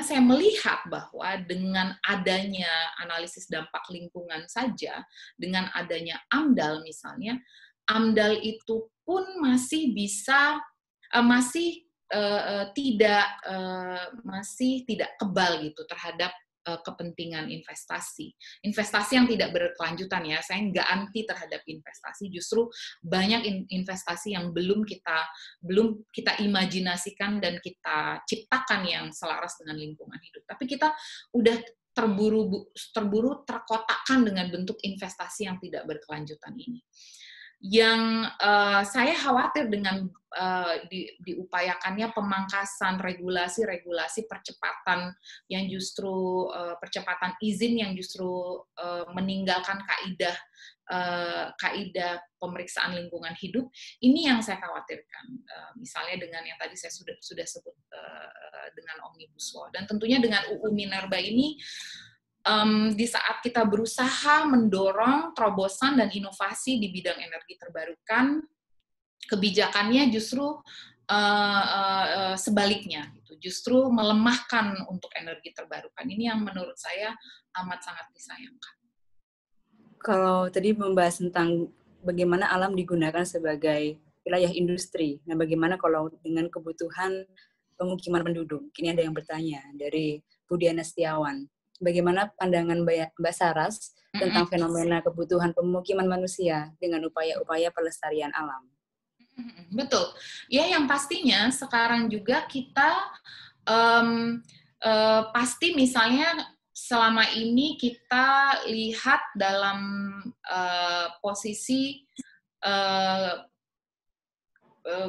saya melihat bahwa dengan adanya analisis dampak lingkungan saja, dengan adanya AMDAL misalnya, AMDAL itu pun masih tidak kebal gitu terhadap kepentingan investasi yang tidak berkelanjutan ya. Saya nggak anti terhadap investasi, justru banyak investasi yang belum kita imajinasikan dan kita ciptakan yang selaras dengan lingkungan hidup. Tapi kita udah terburu terkotakkan dengan bentuk investasi yang tidak berkelanjutan ini. yang saya khawatir dengan diupayakannya pemangkasan regulasi-regulasi percepatan yang justru percepatan izin yang justru meninggalkan kaidah pemeriksaan lingkungan hidup, ini yang saya khawatirkan. Misalnya dengan yang tadi saya sudah sebut dengan Omnibus Law, dan tentunya dengan UU Minerba ini, di saat kita berusaha mendorong terobosan dan inovasi di bidang energi terbarukan, kebijakannya justru sebaliknya, gitu. Justru melemahkan untuk energi terbarukan. Ini yang menurut saya amat sangat disayangkan. Kalau tadi membahas tentang bagaimana alam digunakan sebagai wilayah industri, nah bagaimana kalau dengan kebutuhan pemukiman penduduk? Ini ada yang bertanya dari Budiana Setiawan. Bagaimana pandangan Mbak Saras tentang fenomena kebutuhan pemukiman manusia dengan upaya-upaya pelestarian alam? Betul. Ya, yang pastinya sekarang juga kita pasti misalnya selama ini kita lihat dalam posisi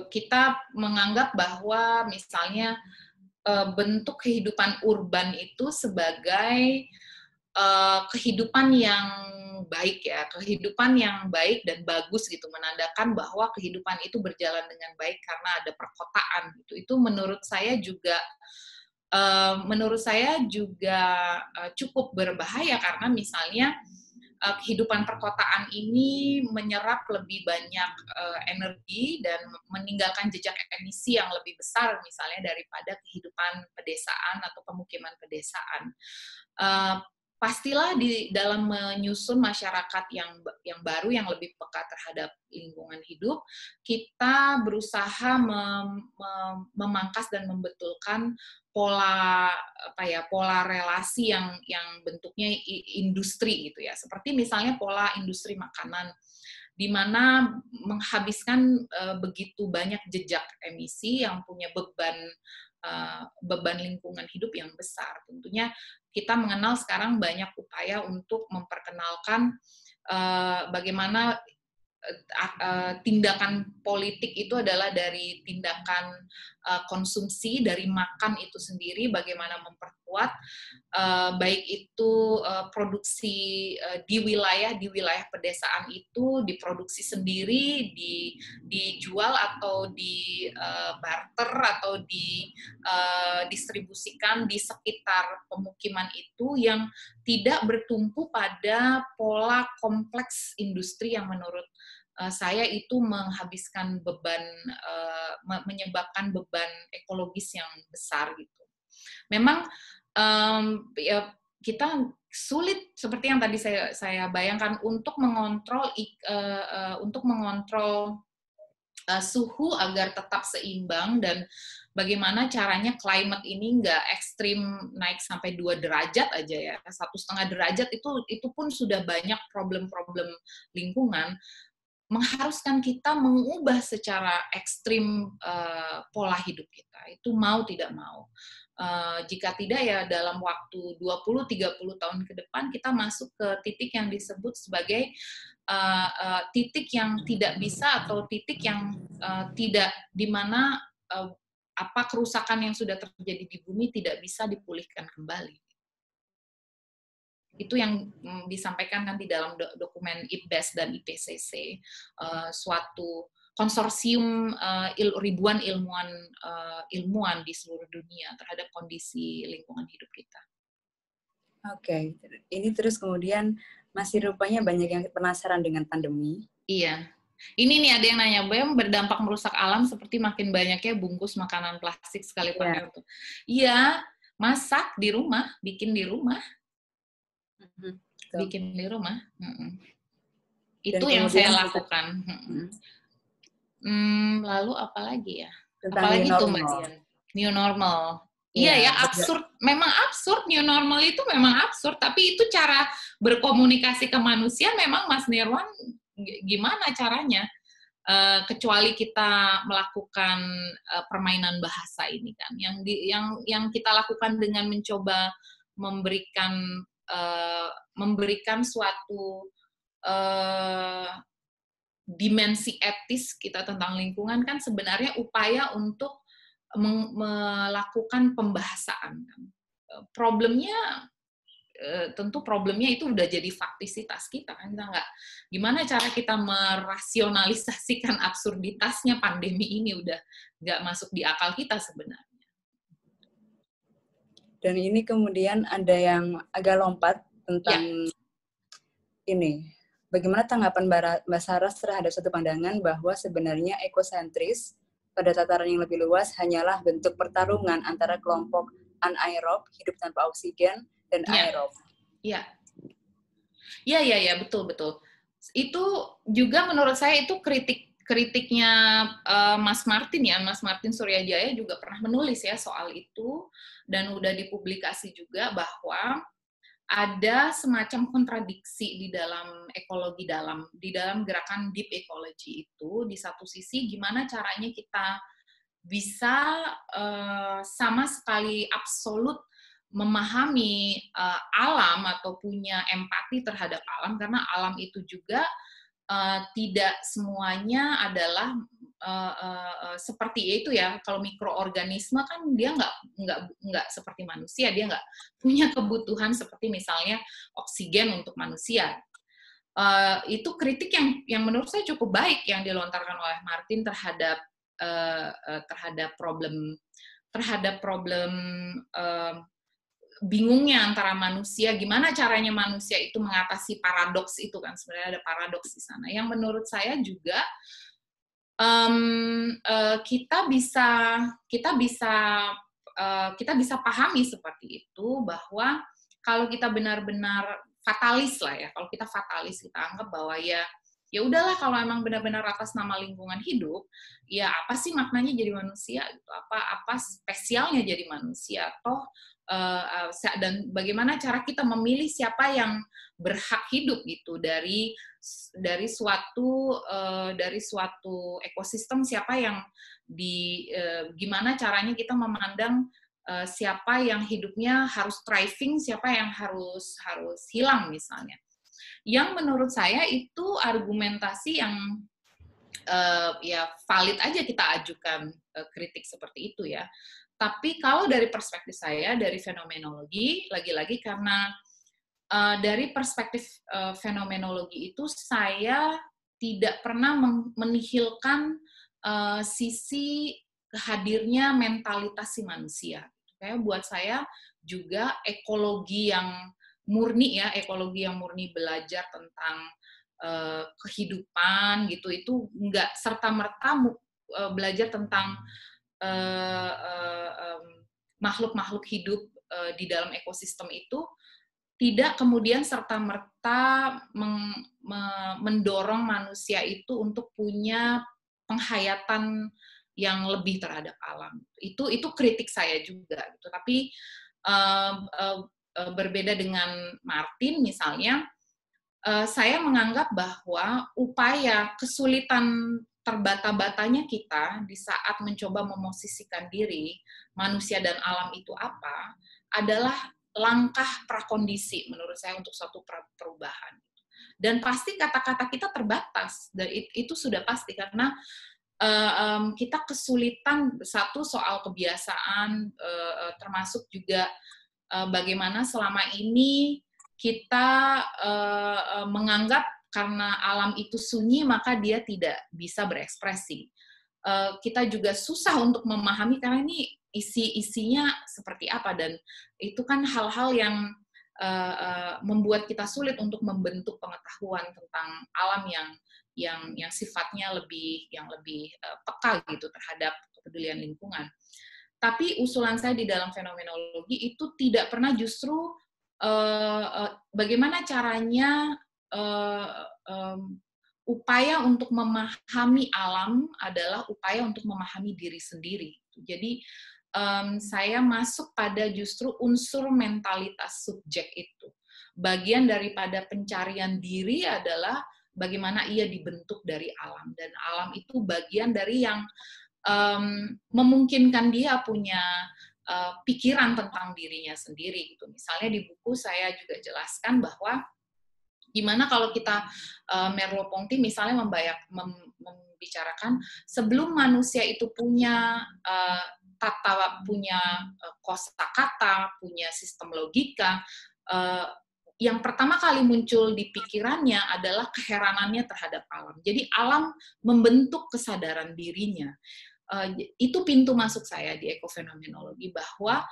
kita menganggap bahwa misalnya bentuk kehidupan urban itu sebagai kehidupan yang baik ya, kehidupan yang baik dan bagus gitu, menandakan bahwa kehidupan itu berjalan dengan baik karena ada perkotaan gitu. Itu menurut saya juga cukup berbahaya karena misalnya kehidupan perkotaan ini menyerap lebih banyak energi dan meninggalkan jejak emisi yang lebih besar misalnya daripada kehidupan pedesaan atau pemukiman pedesaan. Pastilah di dalam menyusun masyarakat yang baru yang lebih peka terhadap lingkungan hidup, kita berusaha memangkas dan membetulkan pola relasi yang bentuknya industri gitu ya. Seperti misalnya pola industri makanan di mana menghabiskan begitu banyak jejak emisi yang punya beban lingkungan hidup yang besar. Tentunya kita mengenal sekarang banyak upaya untuk memperkenalkan bagaimana tindakan politik itu adalah dari tindakan konsumsi, dari makan itu sendiri, bagaimana memperkuat baik itu produksi di wilayah pedesaan itu diproduksi sendiri, dijual atau di barter atau didistribusikan di sekitar pemukiman itu yang tidak bertumpu pada pola kompleks industri yang menurut saya itu menghabiskan menyebabkan beban ekologis yang besar gitu. Memang ya, kita sulit seperti yang tadi saya bayangkan untuk mengontrol suhu agar tetap seimbang, dan bagaimana caranya climate ini nggak ekstrim naik sampai 2 derajat aja ya, 1,5 derajat itu pun sudah banyak problem-problem lingkungan, mengharuskan kita mengubah secara ekstrim pola hidup kita. Itu mau tidak mau. Jika tidak ya dalam waktu 20-30 tahun ke depan kita masuk ke titik yang disebut sebagai titik yang tidak bisa atau titik yang tidak, di mana kerusakan yang sudah terjadi di bumi tidak bisa dipulihkan kembali. Itu yang disampaikan kan di dalam dokumen IPBES dan IPCC, suatu konsorsium ribuan ilmuwan di seluruh dunia terhadap kondisi lingkungan hidup kita. Oke, ini terus kemudian masih rupanya banyak yang penasaran dengan pandemi. Iya. Ini nih ada yang nanya, Bem, berdampak merusak alam seperti makin banyaknya bungkus makanan plastik sekali pakai itu. Iya, masak di rumah, bikin di rumah. Bikin di rumah. Itu yang saya lakukan. Lalu apa lagi ya? Apalagi tuh Mbak Dian? New normal. Iya ya, absurd. Memang absurd, new normal itu memang absurd. Tapi itu cara berkomunikasi ke manusia memang Mas Nirwan gimana caranya? Kecuali kita melakukan permainan bahasa ini kan. Yang kita lakukan dengan mencoba memberikan suatu dimensi etis kita tentang lingkungan kan sebenarnya upaya untuk melakukan pembahasan. Problemnya tentu problemnya itu udah jadi faktisitas kita kan, kita nggak, gimana cara kita merasionalisasikan absurditasnya pandemi ini udah nggak masuk di akal kita sebenarnya. Dan ini kemudian ada yang agak lompat tentang ini, bagaimana tanggapan Mbak Saras terhadap satu pandangan bahwa sebenarnya ekosentris pada tataran yang lebih luas hanyalah bentuk pertarungan antara kelompok anaerob, hidup tanpa oksigen, dan aerob. Iya. Iya, betul. Itu juga menurut saya itu kritiknya Mas Martin ya, Mas Martin Suryajaya juga pernah menulis ya soal itu, dan udah dipublikasi juga bahwa ada semacam kontradiksi di dalam ekologi di dalam gerakan deep ecology itu. Di satu sisi gimana caranya kita bisa sama sekali absolut memahami alam atau punya empati terhadap alam, karena alam itu juga tidak semuanya adalah seperti itu ya. Kalau mikroorganisme kan dia nggak seperti manusia, dia nggak punya kebutuhan seperti misalnya oksigen untuk manusia. Itu kritik yang menurut saya cukup baik yang dilontarkan oleh Martin terhadap problem bingungnya antara manusia, gimana caranya manusia itu mengatasi paradoks itu kan, sebenarnya ada paradoks di sana. Yang menurut saya juga kita bisa pahami seperti itu, bahwa kalau kita benar-benar fatalis lah ya, kalau kita fatalis, kita anggap bahwa ya udahlah, kalau emang benar-benar atas nama lingkungan hidup, ya apa sih maknanya jadi manusia gitu, apa spesialnya jadi manusia, toh dan bagaimana cara kita memilih siapa yang berhak hidup gitu dari suatu ekosistem, siapa yang gimana caranya kita memandang siapa yang hidupnya harus thriving, siapa yang harus hilang misalnya. Yang menurut saya itu argumentasi yang ya valid aja kita ajukan kritik seperti itu ya. Tapi kalau dari perspektif saya, dari fenomenologi, lagi-lagi karena dari perspektif fenomenologi itu saya tidak pernah menihilkan sisi hadirnya mentalitas si manusia. Kayak buat saya juga ekologi yang murni ya, ekologi yang murni belajar tentang kehidupan gitu, itu nggak serta-merta belajar tentang makhluk-makhluk hidup di dalam ekosistem itu tidak kemudian serta-merta mendorong manusia itu untuk punya penghayatan yang lebih terhadap alam. Itu kritik saya juga gitu. Tapi berbeda dengan Martin misalnya, saya menganggap bahwa upaya kesulitan terbata-batanya kita di saat mencoba memosisikan diri manusia dan alam itu apa adalah langkah prakondisi menurut saya untuk suatu perubahan. Dan pasti kata-kata kita terbatas, dan itu sudah pasti karena kita kesulitan satu soal kebiasaan, termasuk juga bagaimana selama ini kita menganggap karena alam itu sunyi maka dia tidak bisa berekspresi. Kita juga susah untuk memahami karena ini isinya seperti apa, dan itu kan hal-hal yang membuat kita sulit untuk membentuk pengetahuan tentang alam yang sifatnya lebih peka gitu terhadap kepedulian lingkungan. Tapi usulan saya di dalam fenomenologi itu tidak pernah justru bagaimana caranya upaya untuk memahami alam adalah upaya untuk memahami diri sendiri. Jadi saya masuk pada justru unsur mentalitas subjek itu. Bagian daripada pencarian diri adalah bagaimana ia dibentuk dari alam, dan alam itu bagian dari yang memungkinkan dia punya pikiran tentang dirinya sendiri gitu. Misalnya di buku saya juga jelaskan bahwa Gimana kalau kita Merleau-Ponty misalnya membicarakan sebelum manusia itu punya punya kosakata, punya sistem logika, yang pertama kali muncul di pikirannya adalah keheranannya terhadap alam. Jadi alam membentuk kesadaran dirinya. Itu pintu masuk saya di ekofenomenologi, bahwa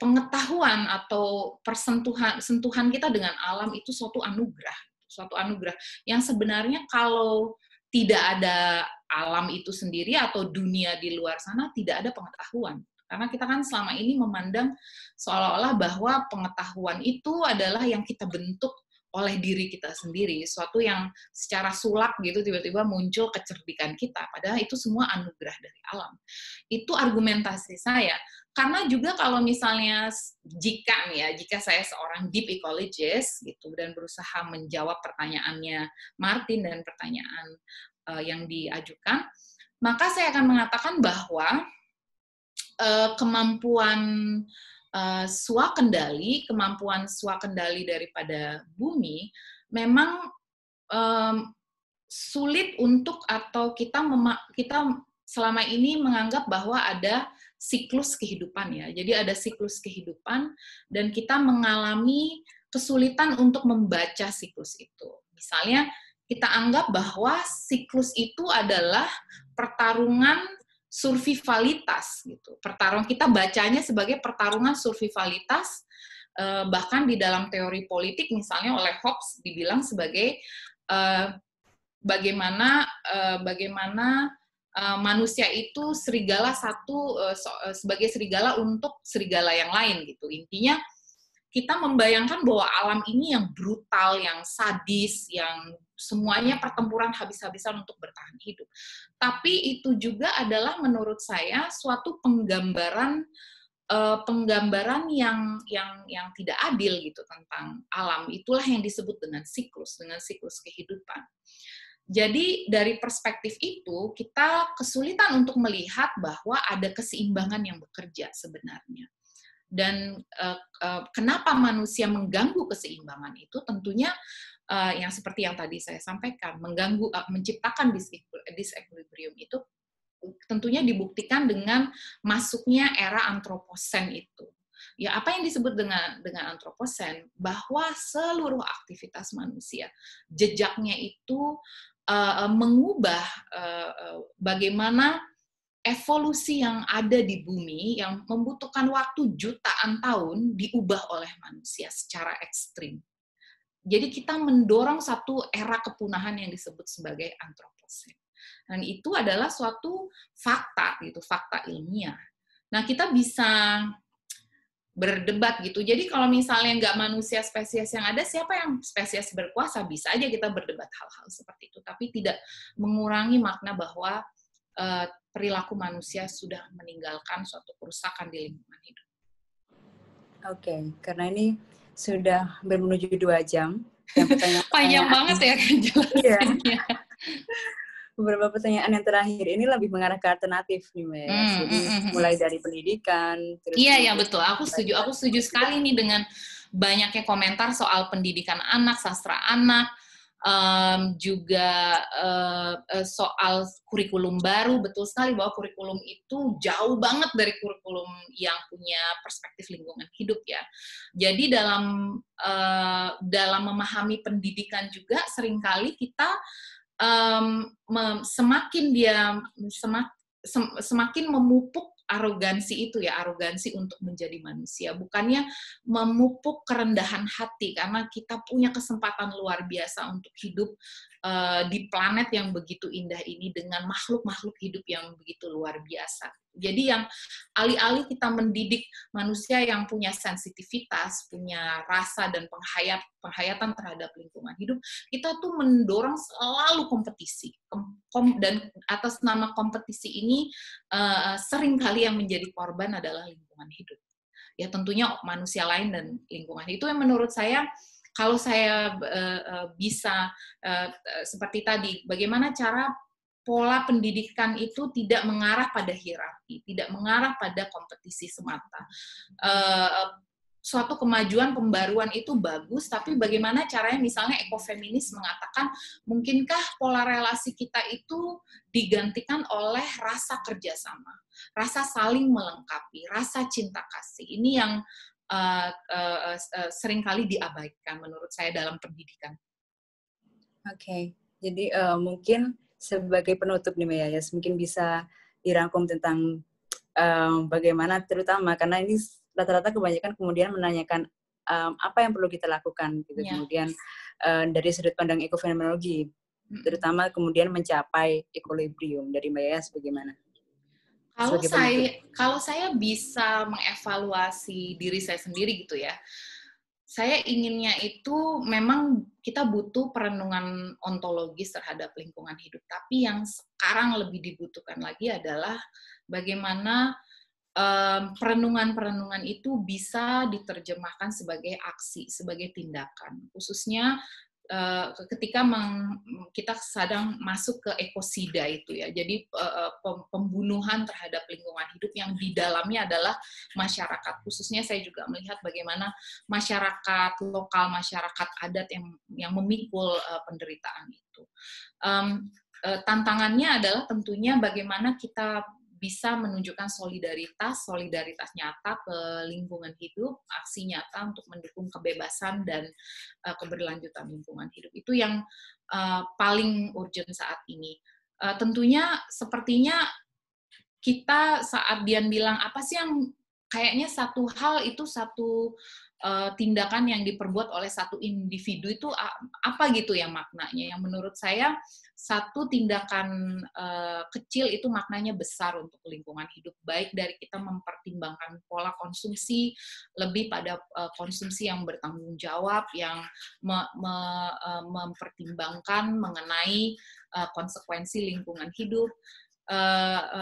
pengetahuan atau sentuhan kita dengan alam itu suatu anugerah yang sebenarnya kalau tidak ada alam itu sendiri atau dunia di luar sana, tidak ada pengetahuan. Karena kita kan selama ini memandang seolah-olah bahwa pengetahuan itu adalah yang kita bentuk oleh diri kita sendiri, suatu yang secara sulak gitu tiba-tiba muncul kecerdikan kita, padahal itu semua anugerah dari alam. Itu argumentasi saya. Karena juga kalau misalnya jika saya seorang deep ecologist gitu dan berusaha menjawab pertanyaannya Martin dan pertanyaan yang diajukan, maka saya akan mengatakan bahwa kemampuan kemampuan swakendali daripada bumi memang sulit untuk, atau kita selama ini menganggap bahwa ada siklus kehidupan ya. Jadi ada siklus kehidupan dan kita mengalami kesulitan untuk membaca siklus itu. Misalnya kita anggap bahwa siklus itu adalah pertarungan survivalitas gitu. Kita bacanya sebagai pertarungan survivalitas, bahkan di dalam teori politik misalnya oleh Hobbes dibilang sebagai bagaimana manusia itu serigala sebagai serigala untuk serigala yang lain gitu. Intinya kita membayangkan bahwa alam ini yang brutal, yang sadis, yang semuanya pertempuran habis-habisan untuk bertahan hidup. Tapi itu juga adalah menurut saya suatu penggambaran yang tidak adil gitu tentang alam. Itulah yang disebut dengan siklus kehidupan. Jadi dari perspektif itu kita kesulitan untuk melihat bahwa ada keseimbangan yang bekerja sebenarnya. Dan kenapa manusia mengganggu keseimbangan itu? Tentunya yang seperti yang tadi saya sampaikan, menciptakan disequilibrium itu tentunya dibuktikan dengan masuknya era antroposen itu. Ya, apa yang disebut dengan antroposen? Bahwa seluruh aktivitas manusia, jejaknya itu mengubah bagaimana evolusi yang ada di bumi yang membutuhkan waktu jutaan tahun diubah oleh manusia secara ekstrim. Jadi kita mendorong satu era kepunahan yang disebut sebagai antroposen. Dan itu adalah suatu fakta ilmiah. Nah, kita bisa berdebat gitu. Jadi kalau misalnya nggak manusia spesies yang ada, siapa yang spesies berkuasa? Bisa aja kita berdebat hal-hal seperti itu, tapi tidak mengurangi makna bahwa perilaku manusia sudah meninggalkan suatu kerusakan di lingkungan hidup. Oke, karena ini sudah menuju 2 jam. Panjang banget ya kan jelasannya. Beberapa pertanyaan yang terakhir ini lebih mengarah ke alternatif nih, Mbak. Jadi mulai dari pendidikan. Iya, betul. Aku setuju sekali nih dengan banyaknya komentar soal pendidikan anak, sastra anak, juga soal kurikulum baru. Betul sekali bahwa kurikulum itu jauh banget dari kurikulum yang punya perspektif lingkungan hidup ya. Jadi dalam memahami pendidikan juga seringkali kita semakin memupuk arogansi untuk menjadi manusia, bukannya memupuk kerendahan hati, karena kita punya kesempatan luar biasa untuk hidup di planet yang begitu indah ini dengan makhluk-makhluk hidup yang begitu luar biasa. Jadi yang alih-alih kita mendidik manusia yang punya sensitivitas, punya rasa dan penghayatan terhadap lingkungan hidup, kita tuh mendorong selalu kompetisi. Dan atas nama kompetisi ini seringkali yang menjadi korban adalah lingkungan hidup. Ya tentunya manusia lain dan lingkungan. Itu yang menurut saya, kalau saya bisa seperti tadi, bagaimana cara pola pendidikan itu tidak mengarah pada hierarki, tidak mengarah pada kompetisi semata. suatu kemajuan pembaruan itu bagus, tapi bagaimana caranya misalnya ekofeminis mengatakan mungkinkah pola relasi kita itu digantikan oleh rasa kerjasama, rasa saling melengkapi, rasa cinta kasih. Ini yang seringkali diabaikan menurut saya dalam pendidikan. Oke, jadi mungkin sebagai penutup nih Mbak Yayas, mungkin bisa dirangkum tentang bagaimana, terutama karena ini rata-rata kebanyakan kemudian menanyakan apa yang perlu kita lakukan gitu. Yeah. Kemudian dari sudut pandang ekofenomenologi, terutama kemudian mencapai equilibrium. Dari Mbak Yayas bagaimana? Kalau saya bisa mengevaluasi diri saya sendiri gitu ya, saya inginnya itu memang kita butuh perenungan ontologis terhadap lingkungan hidup. Tapi yang sekarang lebih dibutuhkan lagi adalah bagaimana perenungan-perenungan itu bisa diterjemahkan sebagai aksi, sebagai tindakan. Khususnya ketika kita sedang masuk ke ekosida itu ya. Jadi pembunuhan terhadap lingkungan hidup yang di dalamnya adalah masyarakat. Khususnya saya juga melihat bagaimana masyarakat lokal, masyarakat adat yang memikul penderitaan itu. Tantangannya adalah tentunya bagaimana kita bisa menunjukkan solidaritas nyata ke lingkungan hidup, aksi nyata untuk mendukung kebebasan dan keberlanjutan lingkungan hidup. Itu yang paling urgent saat ini. Tentunya sepertinya kita saat Dian bilang apa sih yang kayaknya satu hal itu satu tindakan yang diperbuat oleh satu individu itu apa gitu ya maknanya. Yang menurut saya satu tindakan kecil itu maknanya besar untuk lingkungan hidup. Baik dari kita mempertimbangkan pola konsumsi, lebih pada konsumsi yang bertanggung jawab, yang mempertimbangkan mengenai konsekuensi lingkungan hidup,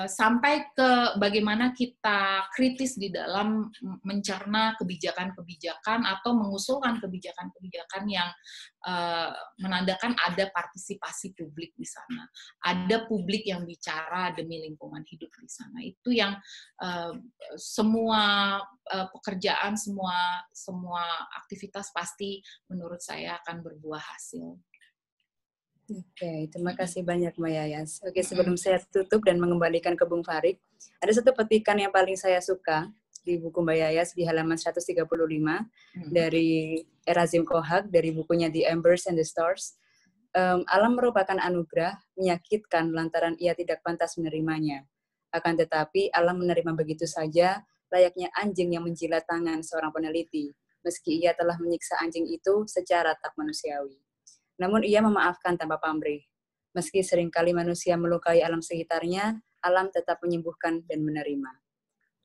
sampai ke bagaimana kita kritis di dalam mencerna kebijakan-kebijakan atau mengusulkan kebijakan-kebijakan yang menandakan ada partisipasi publik di sana, ada publik yang bicara demi lingkungan hidup di sana. Itu yang semua pekerjaan, semua aktivitas pasti menurut saya akan berbuah hasil. Oke, terima kasih banyak Mbak Yayas. Oke, sebelum saya tutup dan mengembalikan ke Bung Farik, ada satu petikan yang paling saya suka di buku Mbak Yayas di halaman 135 dari Erazim Kohak dari bukunya The Embers and the Stars. Alam merupakan anugerah, menyakitkan lantaran ia tidak pantas menerimanya. Akan tetapi alam menerima begitu saja, layaknya anjing yang menjilat tangan seorang peneliti, meski ia telah menyiksa anjing itu secara tak manusiawi. Namun ia memaafkan tanpa pamrih. Meski seringkali manusia melukai alam sekitarnya, alam tetap menyembuhkan dan menerima.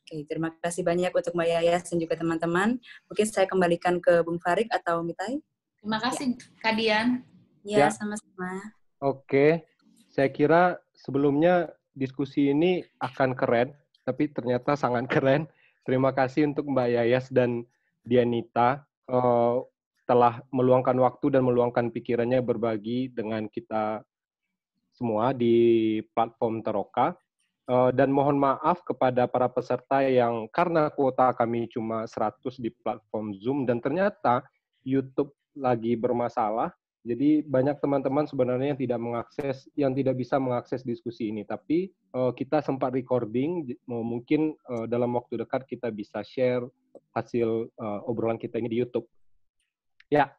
Oke, terima kasih banyak untuk Mbak Yayas dan juga teman-teman. Mungkin saya kembalikan ke Bung Farik atau Mitai. Terima kasih, Kak Dian. Ya, sama-sama. Oke, saya kira sebelumnya diskusi ini akan keren, tapi ternyata sangat keren. Terima kasih untuk Mbak Yayas dan Dianita telah meluangkan waktu dan meluangkan pikirannya berbagi dengan kita semua di platform Teroka. Dan mohon maaf kepada para peserta yang karena kuota kami cuma 100 di platform Zoom dan ternyata YouTube lagi bermasalah. Jadi banyak teman-teman sebenarnya yang tidak bisa mengakses diskusi ini. Tapi kita sempat recording, mungkin dalam waktu dekat kita bisa share hasil obrolan kita ini di YouTube. Ya,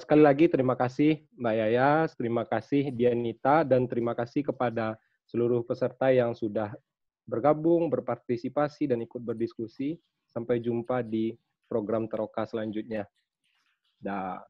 sekali lagi terima kasih Mbak Yayas, terima kasih Dianita, dan terima kasih kepada seluruh peserta yang sudah bergabung, berpartisipasi, dan ikut berdiskusi. Sampai jumpa di program Teroka selanjutnya. Dah.